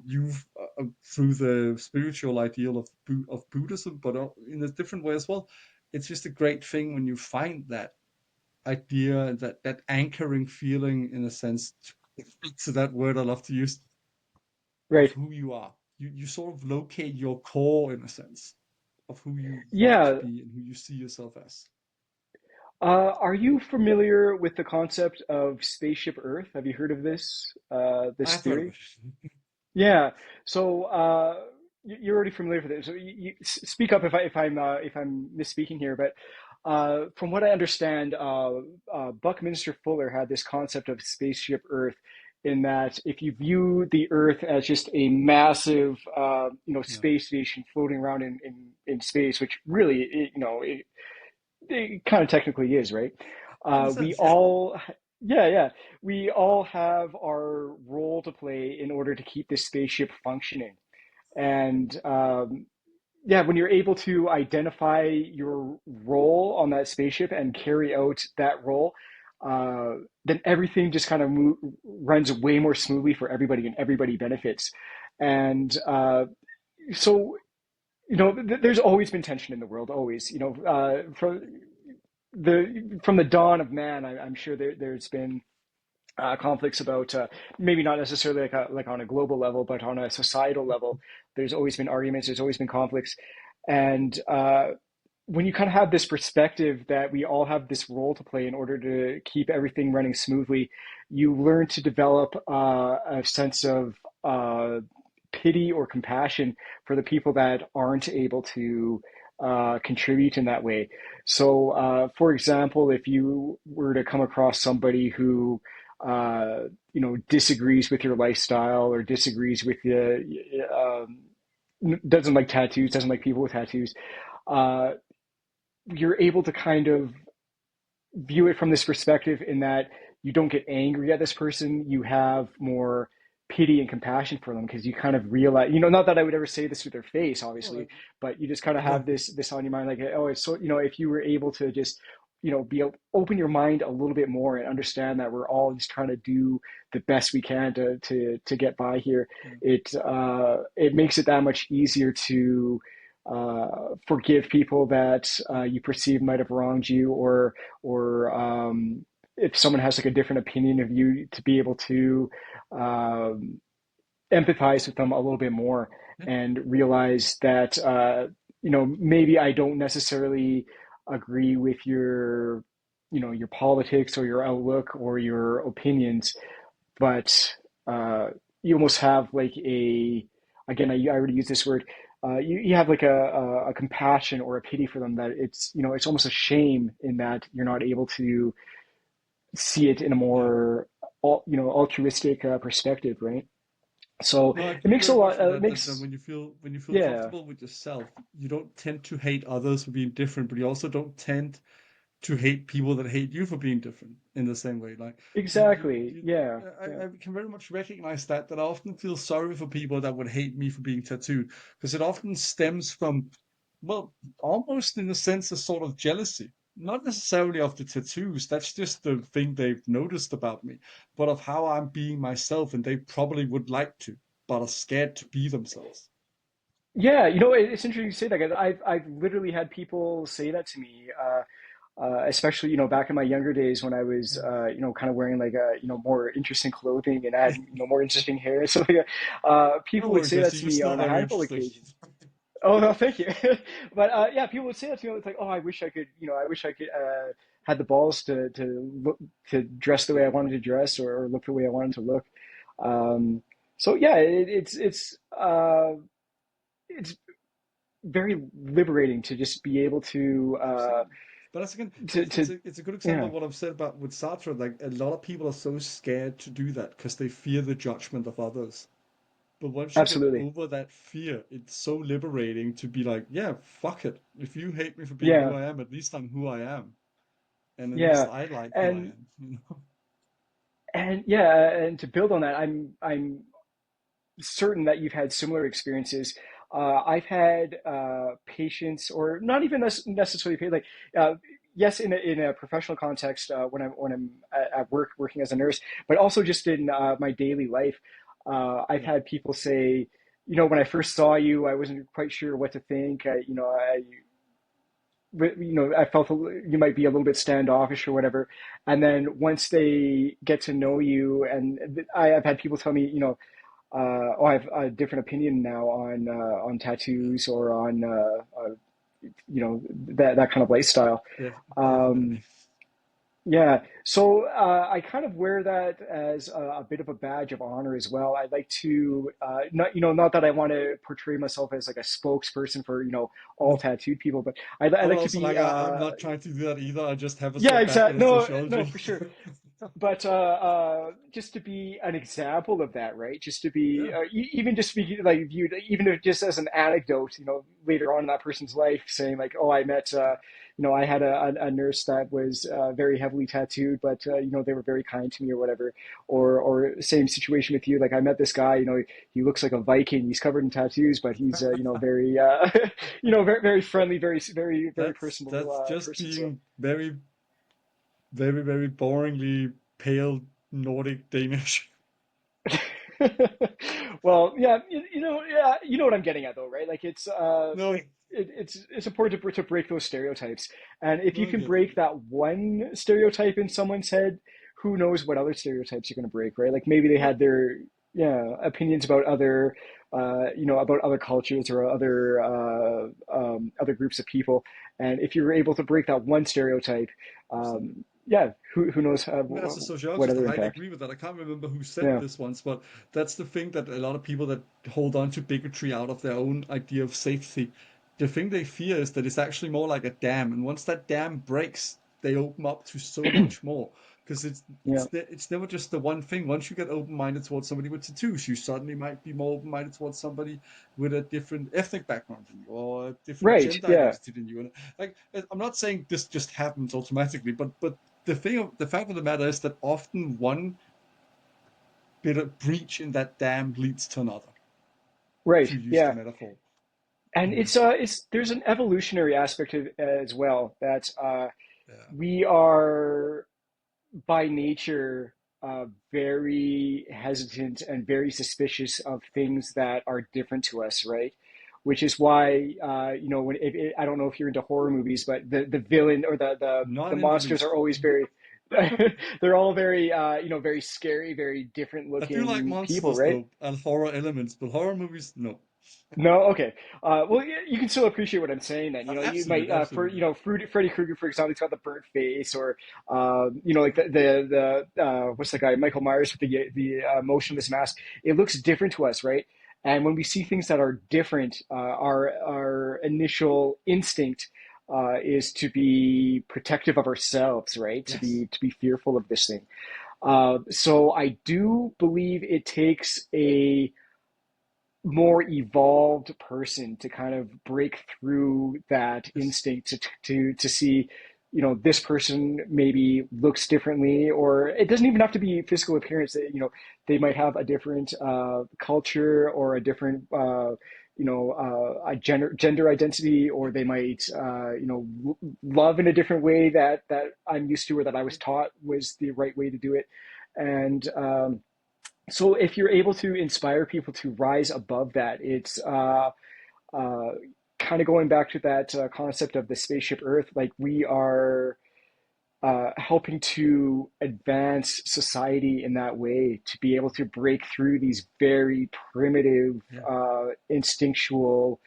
You've through the spiritual ideal of Buddhism, but in a different way as well. It's just a great thing when you find that idea, that anchoring feeling, in a sense, to that word I love to use, of Right. who you are. You sort of locate your core in a sense of who you want to Yeah. be and who you see yourself as. Are you familiar with the concept of spaceship Earth? Have you heard of this I've heard of theory? it. Yeah. So you're already familiar with it. So speak up if I'm misspeaking here. But from what I understand, Buckminster Fuller had this concept of spaceship Earth, in that if you view the Earth as just a massive, Yeah. space station floating around in space, which really, it kind of technically is, right? In a We sense, yeah. all, yeah, yeah, we all have our role to play in order to keep this spaceship functioning. And yeah, when you're able to identify your role on that spaceship and carry out that role, then everything just kind of runs way more smoothly for everybody, and everybody benefits. And so, there's always been tension in the world, always. From the dawn of man, I'm sure there's been conflicts about, maybe not necessarily like on a global level, but on a societal level. There's always been arguments. There's always been conflicts, and when you kind of have this perspective that we all have this role to play in order to keep everything running smoothly, you learn to develop a sense of pity or compassion for the people that aren't able to contribute in that way. So, for example, if you were to come across somebody who disagrees with your lifestyle, or disagrees with the, doesn't like tattoos, doesn't like people with tattoos, uh, you're able to kind of view it from this perspective, in that you don't get angry at this person. You have more pity and compassion for them, because you kind of realize, not that I would ever say this to their face, Oh, obviously, but you just kind of no. have this on your mind, like, oh, it's so, if you were able to just, open your mind a little bit more and understand that we're all just trying to do the best we can to get by here, Yeah. it makes it that much easier to forgive people that you perceive might have wronged you, or if someone has like a different opinion of you, to be able to um, empathize with them a little bit more, Yeah. and realize that maybe I don't necessarily agree with your politics, or your outlook, or your opinions, but you almost have like again, I already used this word, you have like a compassion or a pity for them, that it's almost a shame in that you're not able to see it in a Yeah. more altruistic perspective, right? So No, I it agree makes a very much lot with it that. That makes when you feel yeah, comfortable with yourself, you don't tend to hate others for being different, but you also don't tend to hate people that hate you for being different in the same way. Like exactly, yeah, yeah, I can very much recognize that I often feel sorry for people that would hate me for being tattooed, because it often stems from, well, almost in a sense, a sort of jealousy. Not necessarily of the tattoos, that's just the thing they've noticed about me, but of how I'm being myself, and they probably would like to, but are scared to be themselves. Yeah, it's interesting you say that, 'cause I've literally had people say that to me, especially back in my younger days when I was kind of wearing like more interesting clothing and I had more interesting hair and stuff like that. Don't People would worry, say that Jesse, to you're me still on a very handful of interesting. occasions. Oh no, thank you. But yeah, people would say that to me. It's like, oh, I wish I could, I wish I could had the balls to look to dress the way I wanted to dress or look the way I wanted to look. Um, so yeah, it's very liberating to just be able Absolutely. But that's again, to it's a good example yeah, of what I've said about with Sartre. Like a lot of people are so scared to do that because they fear the judgment of others. But once you get absolutely, over that fear, it's so liberating to be like, yeah, fuck it. If you hate me for being who yeah, I am, at least I'm who I am, and at least yeah, I like who I and am. yeah, and to build on that, I'm certain that you've had similar experiences. I've had patients, or not even necessarily like, uh, yes, in a professional context, when I'm at work working as a nurse, but also just in my daily life. I've Yeah, had people say, when I first saw you, I wasn't quite sure what to think. I felt you might be a little bit standoffish or whatever. And then once they get to know you, and I've had people tell me, I have a different opinion now on tattoos or on that kind of lifestyle. definitely. Um, yeah, so I kind of wear that as a bit of a badge of honor as well. I like to not that I want to portray myself as like a spokesperson for all No, tattooed people, but I I'm like to also be like I'm not trying to do that either. I just have a yeah, sore background exactly. in No, no, sociology. for sure. But just to be an example of that, right? Just to be Yeah. even just to be like viewed, even if just as an anecdote, later on in that person's life, saying like, oh, I met, I had a nurse that was very heavily tattooed, but they were very kind to me or whatever. Or same situation with you, like I met this guy, he looks like a Viking, he's covered in tattoos, but he's very very very friendly, very very very personable That's just person. So. being very, very, very boringly pale Nordic Danish. Well, yeah, yeah, you know what I'm getting at though, right? Like No, it's important to break those stereotypes, and if no, you I can get it. break that one stereotype in someone's head, who knows what other stereotypes you're going to break, right? Like maybe they Yeah, had their opinions about other about other cultures or other groups of people, and if you were able to break that one stereotype, absolutely. yeah, who knows As a what sociologist, I other highly impact? agree with that. I can't remember who said Yeah, this once, but that's the thing that a lot of people that hold on to bigotry out of their own idea of safety, the thing they fear is that it's actually more like a dam, and once that dam breaks, they open up to so much more. Because yeah, it's never just the one thing. Once you get open-minded towards somebody with tattoos, you suddenly might be more open-minded towards somebody with a different ethnic background than you or a different right, gender yeah. identity than you. And like, I'm not saying this just happens automatically, but the fact of the matter is that often one bit of breach in that dam leads to another, Right. to use the Yeah. metaphor. And Mm. it's there's an evolutionary aspect of as well that Yeah. we are by nature very hesitant and very suspicious of things that are different to us, right? Which is why I don't know if you're into horror movies, but the villain or the Not in the monsters are least. always very they're all very very scary, very different I do like looking people, monsters right? though, and horror elements, but horror movies, no. No, okay. Well, you can still appreciate what I'm saying. Then you might Absolutely, for absolutely. Freddy Krueger, for example, he's got the burnt face, or like the what's the guy Michael Myers with the motionless mask. It looks different to us, right? And when we see things that are different, our initial instinct is to be protective of ourselves, right? Yes. To be fearful of this thing. So I do believe it takes a more evolved person to kind of break through that Yes. instinct to see this person maybe looks differently, or it doesn't even have to be physical appearance. That they might have a different culture or a different a gender identity, or they might love in a different way that I'm used to or that I was taught was the right way to do it. And so if you're able to inspire people to rise above that, it's uh, kind of going back to that concept of the spaceship Earth, like we are helping to advance society in that way to be able to break through these very primitive, Yeah. instinctual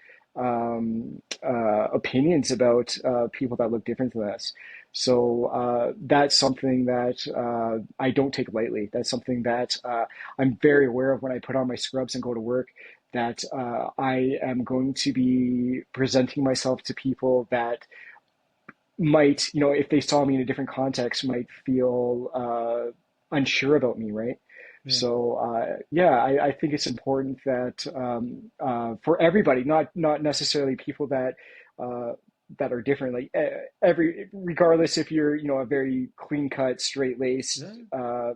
opinions about people that look different than us. So that's something that I don't take lightly. That's something that I'm very aware of when I put on my scrubs and go to work. That I am going to be presenting myself to people that might, if they saw me in a different context, might feel unsure about me, right? Yeah. So yeah, I think it's important that for everybody, not necessarily people uh, that are different, like regardless if you're, a very clean cut, straight laced, Yeah.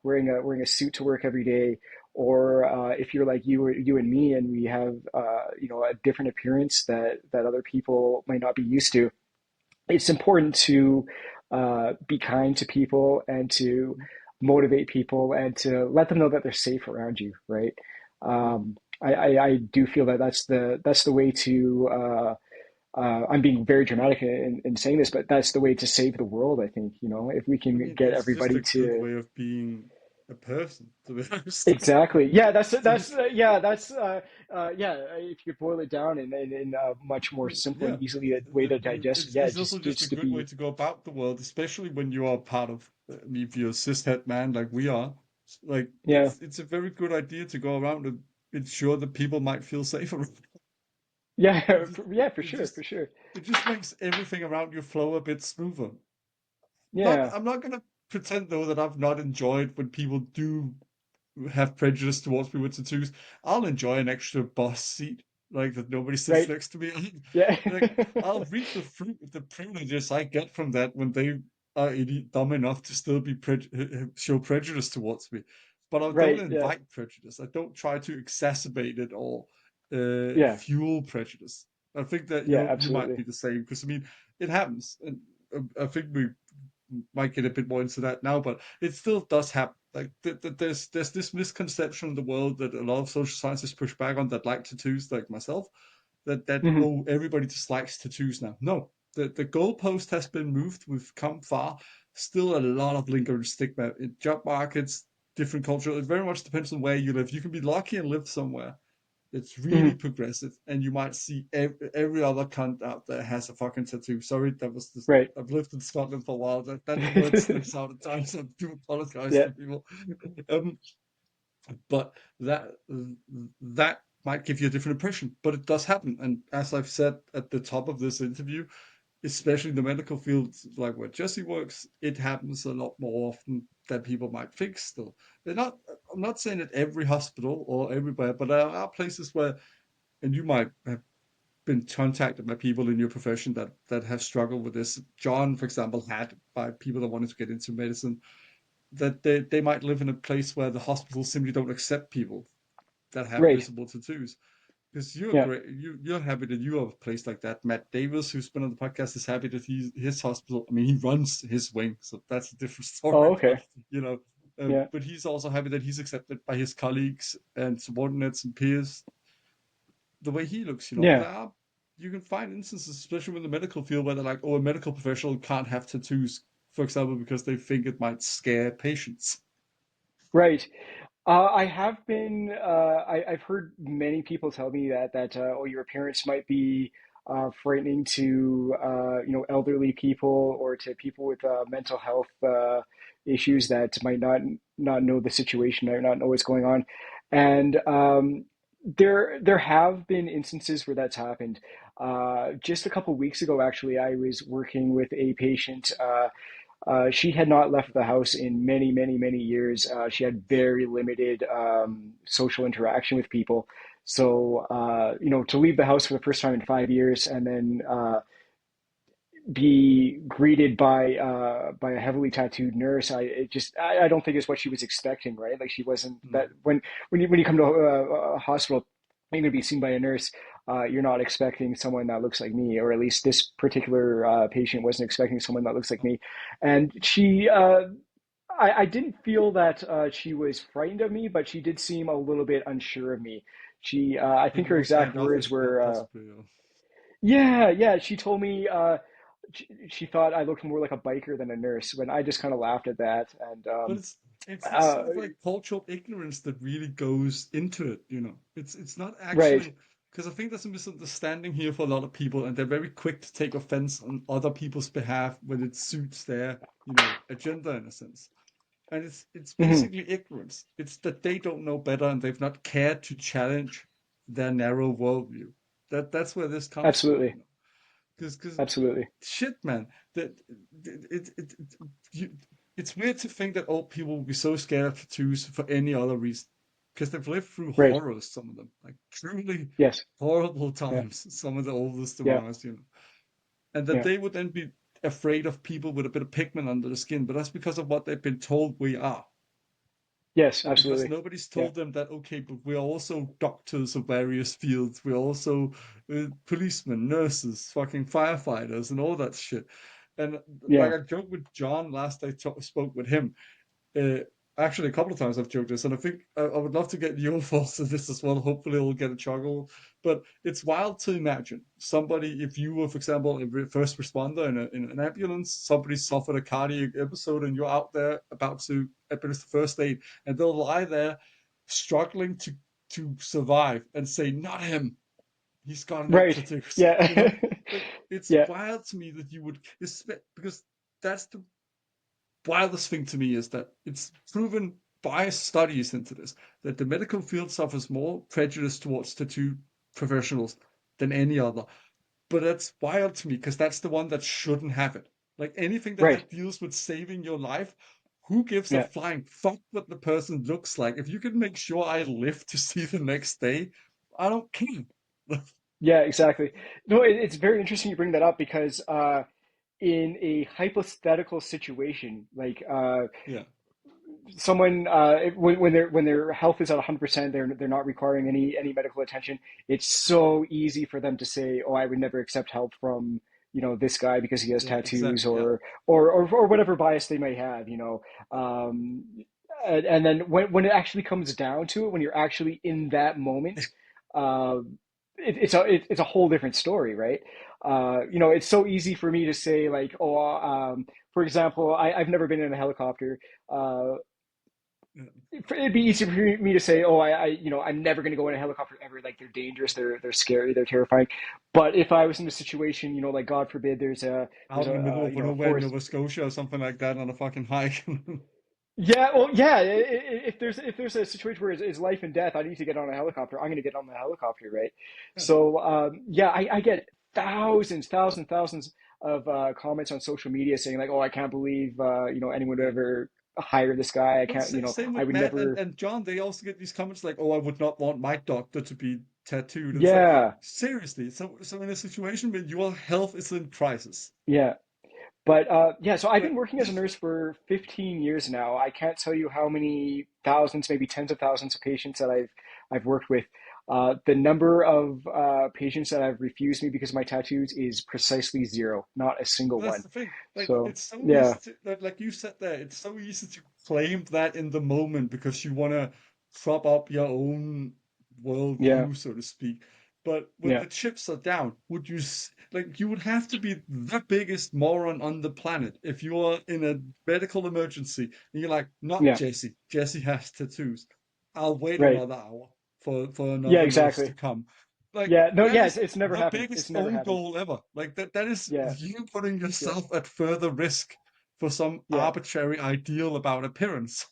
wearing a suit to work every day, or if you're like you and me, and we have a different appearance that other people might not be used to. It's important to be kind to people and to motivate people and to let them know that they're safe around you, right? Yeah. I do feel that that's the way to I'm being very dramatic in saying this, but that's the way to save the world, I think, if we I can mean, get it's just everybody a good to. way of being a person, to be honest. Exactly. Yeah, To be, yeah. If you boil it down in a much more simple yeah, and easily way to digest it, yeah, it's also just a just to good way be. to go about the world, especially when you are part of, if you're a cishet man like we are. Like Yeah, it's a very good idea to go around and ensure that people might feel safer. yeah, It just, yeah, for it sure, just for sure. it just makes everything around you flow a bit smoother. Not, Yeah, I'm not gonna pretend though that I've not enjoyed when people do have prejudice towards people with tattoos. I'll enjoy an extra boss seat, like that nobody sits right. next to me. Yeah, Like I'll reap the fruit of the privileges I get from that when they are dumb enough to still be show prejudice towards me. But I don't right. Yeah, invite prejudice. I don't try to exacerbate it or yeah, fuel prejudice. I think that yeah, you might absolutely. be the same because I mean it happens, and I think we might get a bit more into that now, but it still does happen. Like there's this misconception in the world that a lot of social scientists push back on that like tattoos, like myself, that Hmm. oh everybody dislikes tattoos now. No, the goalpost has been moved. We've come far. Still a lot of lingering stigma in job markets, different culture. It very much depends on where you live. You can be lucky and live somewhere it's really Hmm. progressive, and you might see every other cunt out there has a fucking tattoo. Sorry, that was just. Right. I've lived in Scotland for a while. That word slips out at times. So I do apologize Yeah. to people. Um, but that might give you a different impression. But it does happen, and as I've said at the top of this interview, especially in the medical field, like where Jesse works, it happens a lot more often than people might think still. They're not, I'm not saying at every hospital or everywhere, but there are places where, and you might have been contacted by people in your profession that have struggled with this. John, for example, had by people that wanted to get into medicine, that they might live in a place where the hospitals simply don't accept people that have Right. visible tattoos because you're Yeah. great. You're happy that you have a place like that. Matt Davis, who's been on the podcast, is happy that his hospital. I mean, he runs his wing, so that's a different Oh, story. But okay. you know, Yeah. but he's also happy that he's accepted by his colleagues and subordinates and peers the way he looks. But Yeah. there are you can find instances, especially in the medical field, where they're like, oh, a medical professional can't have tattoos, for example, because they think it might scare patients. Right. I have been. I've heard many people tell me that oh, your appearance might be frightening to elderly people or to people with mental health issues that might not know the situation or not know what's going on, and there have been instances where that's happened. Just a couple weeks ago, actually, I was working with a patient. She had not left the house in many, many, many years. She had very limited social interaction with people. So, to leave the house for the first time in 5 years and then be greeted by a heavily tattooed nurse, I don't think is what she was expecting, right? Like she wasn't that No. when you come to a hospital, you're going to be seen by a nurse. You're not expecting someone that looks like me, or at least this particular patient wasn't expecting someone that looks like me. And I didn't feel that she was frightened of me, but she did seem a little bit unsure of me. I Maybe think her more exact words standoffish, were, possibly. yeah, yeah. She told me she thought I looked more like a biker than a nurse. When I just kind of laughed at that, and But it's this uh, sort of like cultural ignorance that really goes into it, you know. It's not right. actually because I think there's a misunderstanding here for a lot of people, and they're very quick to take offense on other people's behalf when it suits their, agenda in a sense. And it's Hmm. basically ignorance. It's that they don't know better and they've not cared to challenge their narrow worldview. That's where this comes from, Absolutely, because absolutely. shit, man, that you, it's weird to think that old people will be so scared of tattoos for any other reason, because they've lived through Right. horrors, some of them, like truly Yes. horrible Yeah. times, some of the oldest Yeah. among us, and that Yeah. they would then be afraid of people with a bit of pigment under the skin, but that's because of what they've been told we are. Yes. And because Absolutely. nobody's Yeah. told them that, okay, but we're also doctors of various fields. We're also policemen, nurses, fucking firefighters, and all that shit. And like Yeah. I joked with John last spoke with him, uh, actually, a couple of times I've joked this, and I think I would love to get your thoughts on this as well. Hopefully, we'll get a chuckle. But it's wild to imagine somebody, if you were, for example, a first responder in an ambulance, somebody suffered a cardiac episode, and you're out there about to administer first aid, and they'll lie there struggling to survive and say, "Not him. He's got neck Right. tattoos." Yeah. Like it's Yeah. wild to me that you would, because that's the wildest thing to me is that it's proven by studies into this that the medical field suffers more prejudice towards tattoo professionals than any other. But that's wild to me because that's the one that shouldn't have it. Like anything Right. that deals with saving your life, who gives a Yeah. flying fuck what the person looks like? If you can make sure I live to see the next day, I don't care. Yeah. Exactly. No, it's very interesting you bring that up because in a hypothetical situation, like Yeah, someone when their health is at 100%, they're not requiring any medical attention. It's so easy for them to say, "Oh, I would never accept help from this guy because he has yeah, tattoos," exactly. Yeah, or whatever bias they may have. Um, and then when it actually comes down to it, when you're actually in that moment, uh, it's a whole different story, right? It's so easy for me to say like, "Oh, for example, I've never been in a helicopter." Uh, yeah. it'd be easy for me to say, "Oh, I'm never going to go in a helicopter ever. Like they're dangerous, they're scary, they're terrifying." But if I was in a situation, like God forbid, there's Out in the middle of a nowhere in forest. Nova Scotia or something like that on a fucking hike. Yeah, well, yeah. If there's a situation where it's life and death, I need to get on a helicopter. I'm going to get on the helicopter, right? Yeah. So yeah, I get thousands of comments on social media saying like, "Oh, I can't believe anyone would Yeah. ever hire this guy. I But can't, same I with would Matt never." and John. They also get these comments like, "Oh, I would not want my doctor to be tattooed." And it's like, Yeah, seriously. So in a situation where your health is in crisis, yeah. But yeah, so I've like, been working as a nurse for 15 years now. I can't tell you how many thousands, maybe tens of thousands of patients that I've worked with. The number of patients that have refused me because of my tattoos is precisely zero, not a single that's one. the thing. Like, So it's so yeah, easy to, like you said there, it's so easy to claim that in the moment because you want to prop up your own yeah, worldview, so to speak. But when yeah, the chips are down, like you would have to be the biggest moron on the planet if you are in a medical emergency and you're like, not yeah, Jesse. Jesse has tattoos. I'll wait right. another hour for Yeah, another nurse to exactly. come. Like Yeah, no, that yeah, is it's never the happened. It's biggest never own happened. goal ever. Like that is Yeah, you putting yeah, yourself at further risk for some yeah. arbitrary ideal about appearance.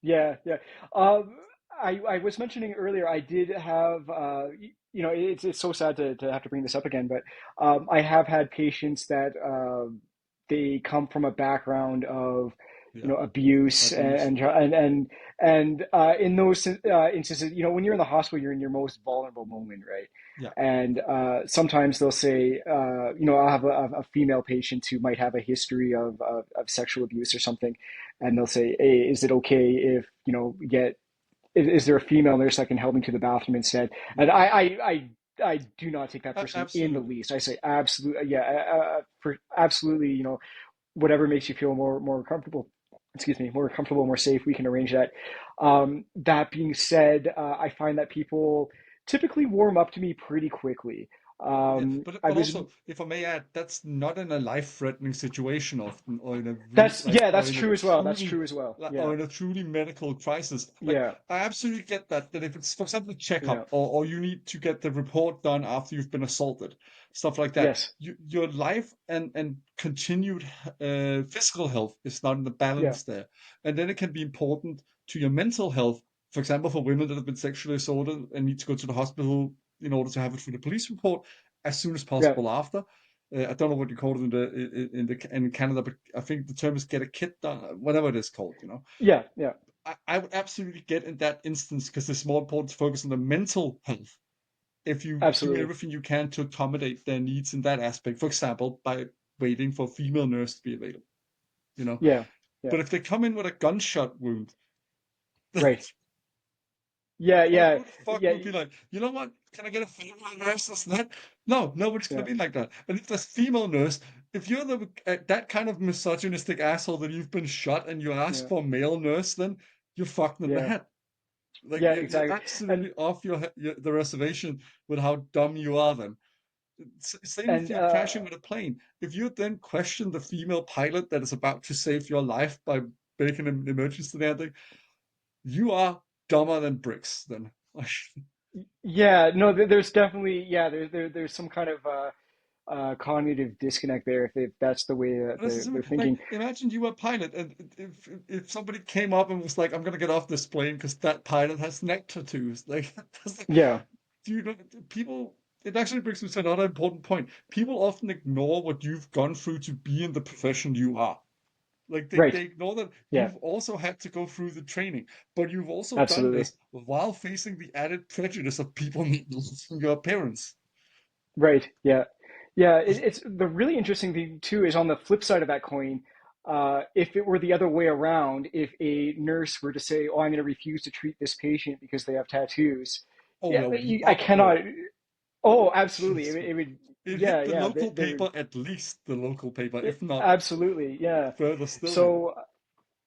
Yeah, yeah. Um, I was mentioning earlier, I did have, it's so sad to have to bring this up again, but I have had patients that they come from a background of, Yeah, abuse abuse. and in those instances, when you're in the hospital, you're in your most vulnerable moment, right? Yeah, And sometimes they'll say, I'll have a female patient who might have a history of sexual abuse or something, and they'll say, "Hey, is it okay if we get? Is there a female nurse that can help me to the bathroom instead?" yeah, And I do not take that personally in the absolutely. least. I say, absolutely, yeah, for absolutely, whatever makes you feel more comfortable. Excuse me, more comfortable, more safe. We can arrange that. That being said, I find that people typically warm up to me pretty quickly. Yeah, I but was also, if I may add, that's not in a life-threatening situation often, or in a real That's like, yeah, or that's in a true as well. That's truly, true as well. like, Yeah, or in a truly medical crisis. Like, yeah, I absolutely get that. That if it's, for example, a yeah, checkup, or you need to get the report done after you've been assaulted, stuff like that. yes, Your life and continued physical health is not in the yeah, balance there, and then it can be important to your mental health. For example, for women that have been sexually assaulted and need to go to the hospital in order to have it for the police report as soon as yeah, possible after. I don't know what you call it in Canada, but I think the term is get a kit done, whatever it is called. yeah, yeah, I would absolutely get in that instance because it's more important to focus on the mental health. If you do absolutely. everything you can to accommodate their needs in that aspect, for example, by waiting for a female nurse to be available, you know. Yeah, yeah, But if they come in with a gunshot wound, right. Yeah, yeah, who the fuck yeah, would be like, you know what? Can I get a female nurse that's not? No, nobody's gonna yeah, be like that. And if there's female nurse, if you're that kind of misogynistic asshole that you've been shot and you ask yeah, for a male nurse, then you're fucked in the yeah, head. Like yeah, you're exactly. And absolutely off the reservation with how dumb you are. Then same if and you're crashing with a plane. If you then question the female pilot that is about to save your life by making an emergency landing, you are dumber than bricks. Then. yeah, no, there's definitely yeah, there's some kind of cognitive disconnect there if that's the way that But this is they're like thinking. imagine you were a pilot, and if somebody came up and was like, "I'm gonna get off this plane because that pilot has neck tattoos," like, that's like, Yeah, do you know people? It actually brings me to another important point. People often ignore what you've gone through to be in the profession you are. Like right. they ignore that Yeah, you've also had to go through the training, but you've also done absolutely. this while facing the added prejudice of people losing your appearance. Right. Yeah. Yeah. It's the really interesting thing too is on the flip side of that coin. If it were the other way around, if a nurse were to say, "Oh, I'm going to refuse to treat this patient because they have tattoos," Oh, yeah, there'll be I cannot. uproar. Oh, absolutely. Jesus. It would. It Yeah. hit the Yeah. local There. paper, at least the local paper, if not Absolutely. Yeah. further still. So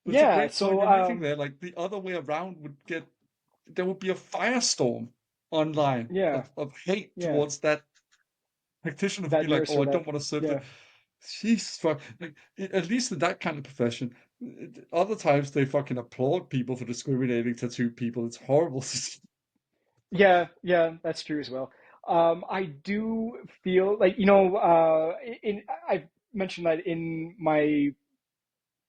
But it's a yeah. great point So you're making there. Like the other way around there would be a firestorm online yeah. of hate Yeah. towards that practitioner who'd be That like, nurse oh, or I don't that. want to serve the. Yeah. Jesus fuck. Like, at least in that kind of profession. Other times they fucking applaud people for discriminating tattooed people. It's horrible to see. Yeah, yeah, that's true as well. I do feel like, I've mentioned that in my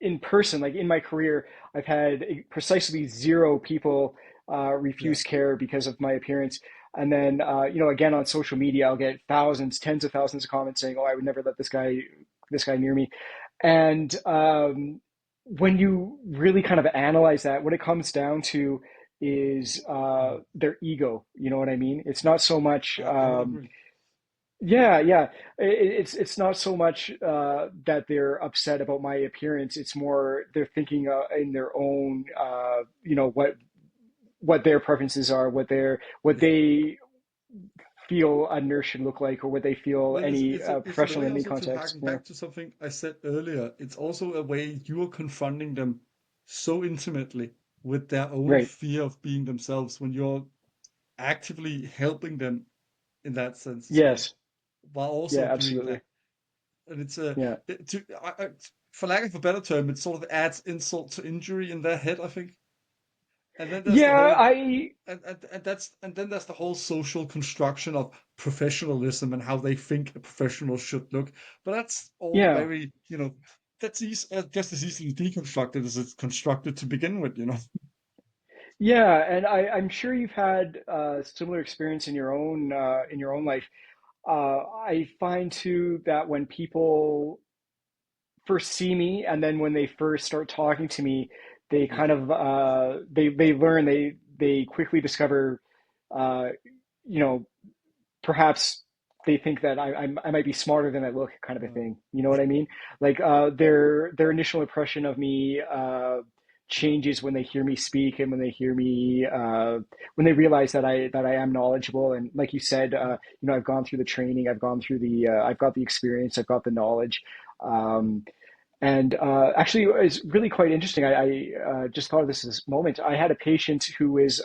in person, like in my career, I've had precisely zero people Yeah. refuse care because of my appearance. And then, again on social media, I'll get thousands, tens of thousands of comments saying, "Oh, I would never let this guy near me." And when you really kind of analyze that, what it comes down to is Mm. their ego. You know what I mean? It's not so much. I would agree. Yeah, yeah. It's not so much that they're upset about my appearance. It's more they're thinking in their own, what their preferences are, what Yeah. they feel a nurse should look like, or what they feel But any it's a professional way in any also to context. harken Yeah, back to something I said earlier. It's also a way you are confronting them so intimately with their own right. fear of being themselves when you're actively helping them in that sense as well, Yes. while Yeah. also doing Absolutely. that. And it's a, Yeah. for lack of a better term, it sort of adds insult to injury in their head, I think. And then there's the Yeah. whole and then there's the whole social construction of professionalism and how they think a professional should look. But that's all Yeah. very, that's just as easily deconstructed as it's constructed to begin with. Yeah. And I'm sure you've had similar experience in your own life. I find too that when people first see me and then when they first start talking to me, they Yeah. kind of they learn they quickly discover uh, you know perhaps they think that I might be smarter than I look, kind of a Uh, thing. You know what I mean? Like their initial impression of me changes when they hear me speak and when they hear me when they realize that I am knowledgeable. And like you said, I've gone through the training, I've gone through the I've got the experience, I've got the knowledge. Um, and actually, it's really quite interesting. I just thought of this moment. I had a patient who was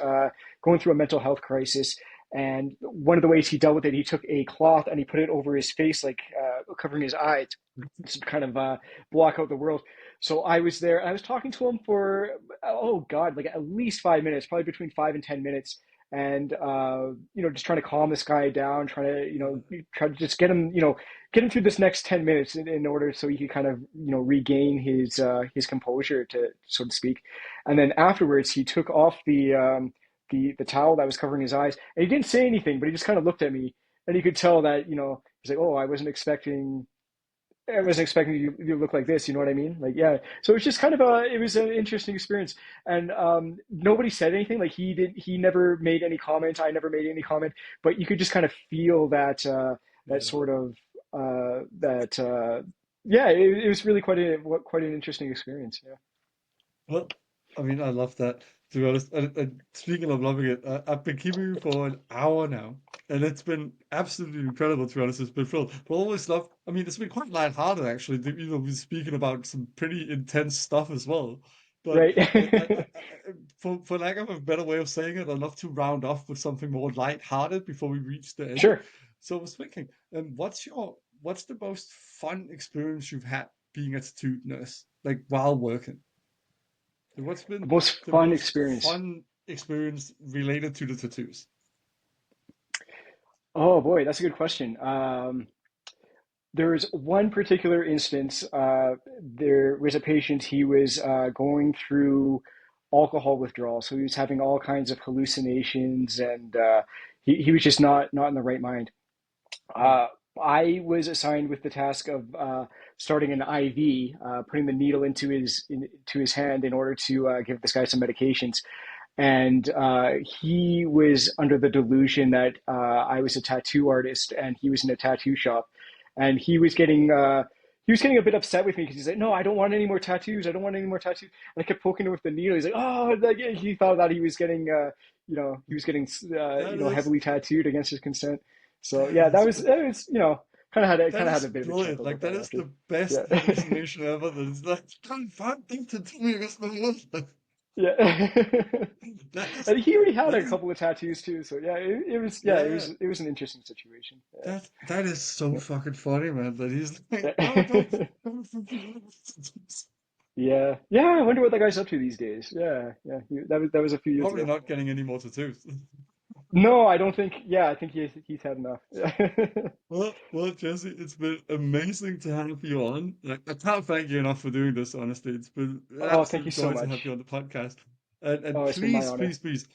going through a mental health crisis, And one of the ways he dealt with it, he took a cloth and he put it over his face, like covering his eyes, to kind of block out the world. So I was there. I was talking to him for, oh God, like at least 5 minutes, probably between 5 and 10 minutes, and just trying to calm this guy down, trying to try to just get him through this next 10 minutes in order so he could kind of regain his composure, to so to speak. And then afterwards, he took off the towel that was covering his eyes, and he didn't say anything, but he just kind of looked at me, and you could tell that he's like, oh, I wasn't expecting you to look like this. You know what I mean? Like, yeah. So it's just kind of it was an interesting experience. And nobody said anything. Like he never made any comment. I never made any comment, but you could just kind of feel that Yeah. sort of, yeah, it was really quite an interesting experience. Yeah. Well, I mean, I love that, to be honest. And speaking of loving it, I've been keeping you for an hour now, and it's been absolutely incredible, to be honest. It's been filled. But I always love, I mean, it's been quite lighthearted, actually. We're speaking about some pretty intense stuff as well. But Right. for lack of a better way of saying it, I'd love to round off with something more lighthearted before we reach the end. Sure. So I was thinking, what's the most fun experience you've had being a tattoo nurse, like while working? So what's The been most the fun most experience. fun experience related to the tattoos? Oh boy, that's a good question. There's one particular instance. There was a patient. He was going through alcohol withdrawal, so he was having all kinds of hallucinations, and he was just not in the right mind. Mm, Uh, I was assigned with the task of starting an IV, putting the needle into his hand in order to give this guy some medications. And he was under the delusion that I was a tattoo artist and he was in a tattoo shop, and he was getting a bit upset with me because he's like, "No, I don't want any more tattoos. I don't want any more tattoos." And I kept poking him with the needle. He's like, "Oh," like, he thought that he was getting That is heavily tattooed against his consent. So that yeah, is that was that kind of had is a bit of a brilliant. chuckle Like about that that is after. the best Yeah, hallucination ever. That is like kind of fun thing to do against my life. yeah. That is And he already had that a is couple of tattoos too, so yeah, it was yeah, yeah. it was an interesting situation. That is so Yeah. fucking funny, man. That he's like, no, Yeah. don't fucking tattoos. Yeah, yeah. I wonder what that guy's up to these days. Yeah, yeah. That was a few years Probably ago. not getting any more tattoos. No, I don't think. Yeah, I think he's had enough. Well, Jesse, it's been amazing to have you on. Like, I can't thank you enough for doing this, honestly. It's been an Oh, thank you absolute so joy to have you much. on the podcast. And Oh, it's been my please, honor. please, please,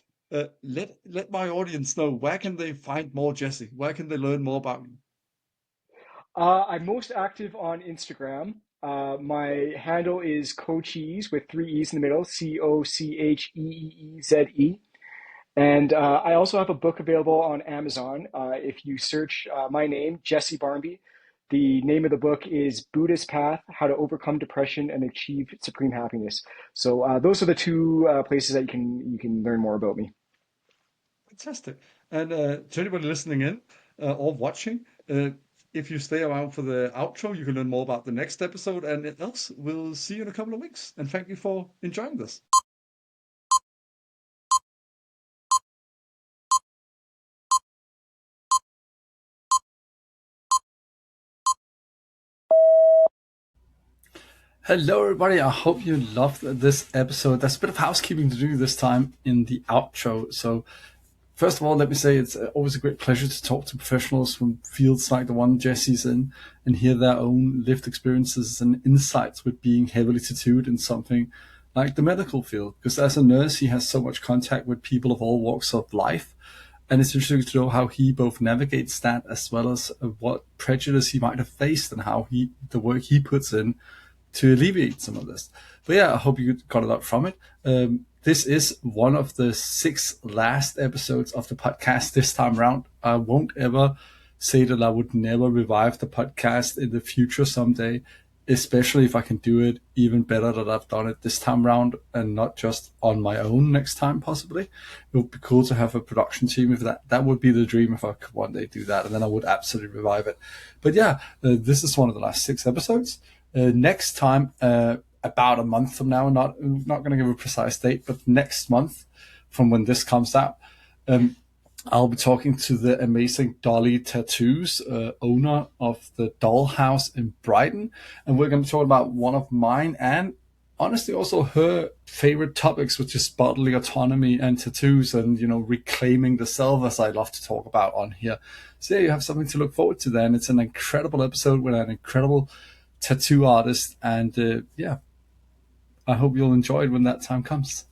let my audience know, where can they find more Jesse? Where can they learn more about you? I'm most active on Instagram. My handle is Cocheese with three E's in the middle, Cocheeze. And I also have a book available on Amazon. If you search my name, Jesse Barmby, the name of the book is Buddhist Path: How to Overcome Depression and Achieve Supreme Happiness. So those are the two places that you can learn more about me. Fantastic. And to anybody listening in or watching, if you stay around for the outro, you can learn more about the next episode. And else, we'll see you in a couple of weeks. And thank you for enjoying this. Hello, everybody. I hope you loved this episode. There's a bit of housekeeping to do this time in the outro. So, first of all, let me say it's always a great pleasure to talk to professionals from fields like the one Jesse's in and hear their own lived experiences and insights with being heavily tattooed in something like the medical field. Because as a nurse, he has so much contact with people of all walks of life. And it's interesting to know how he both navigates that as well as what prejudice he might have faced and how the work he puts in to alleviate some of this. But yeah, I hope you got a lot from it. This is one of the 6 last episodes of the podcast this time around. I won't ever say that I would never revive the podcast in the future someday, especially if I can do it even better than I've done it this time around and not just on my own next time, possibly. It would be cool to have a production team. If that would be the dream if I could one day do that, and then I would absolutely revive it. But yeah, this is one of the last 6 episodes. Next time, about a month from now, not going to give a precise date, but next month from when this comes out, I'll be talking to the amazing Dolly Tattoos, owner of the Dollhouse in Brighton, and we're going to talk about one of mine and honestly also her favorite topics, which is bodily autonomy and tattoos, and reclaiming the self, as I love to talk about on here. So yeah, you have something to look forward to then. It's an incredible episode with an incredible tattoo artist, and yeah, I hope you'll enjoy it when that time comes.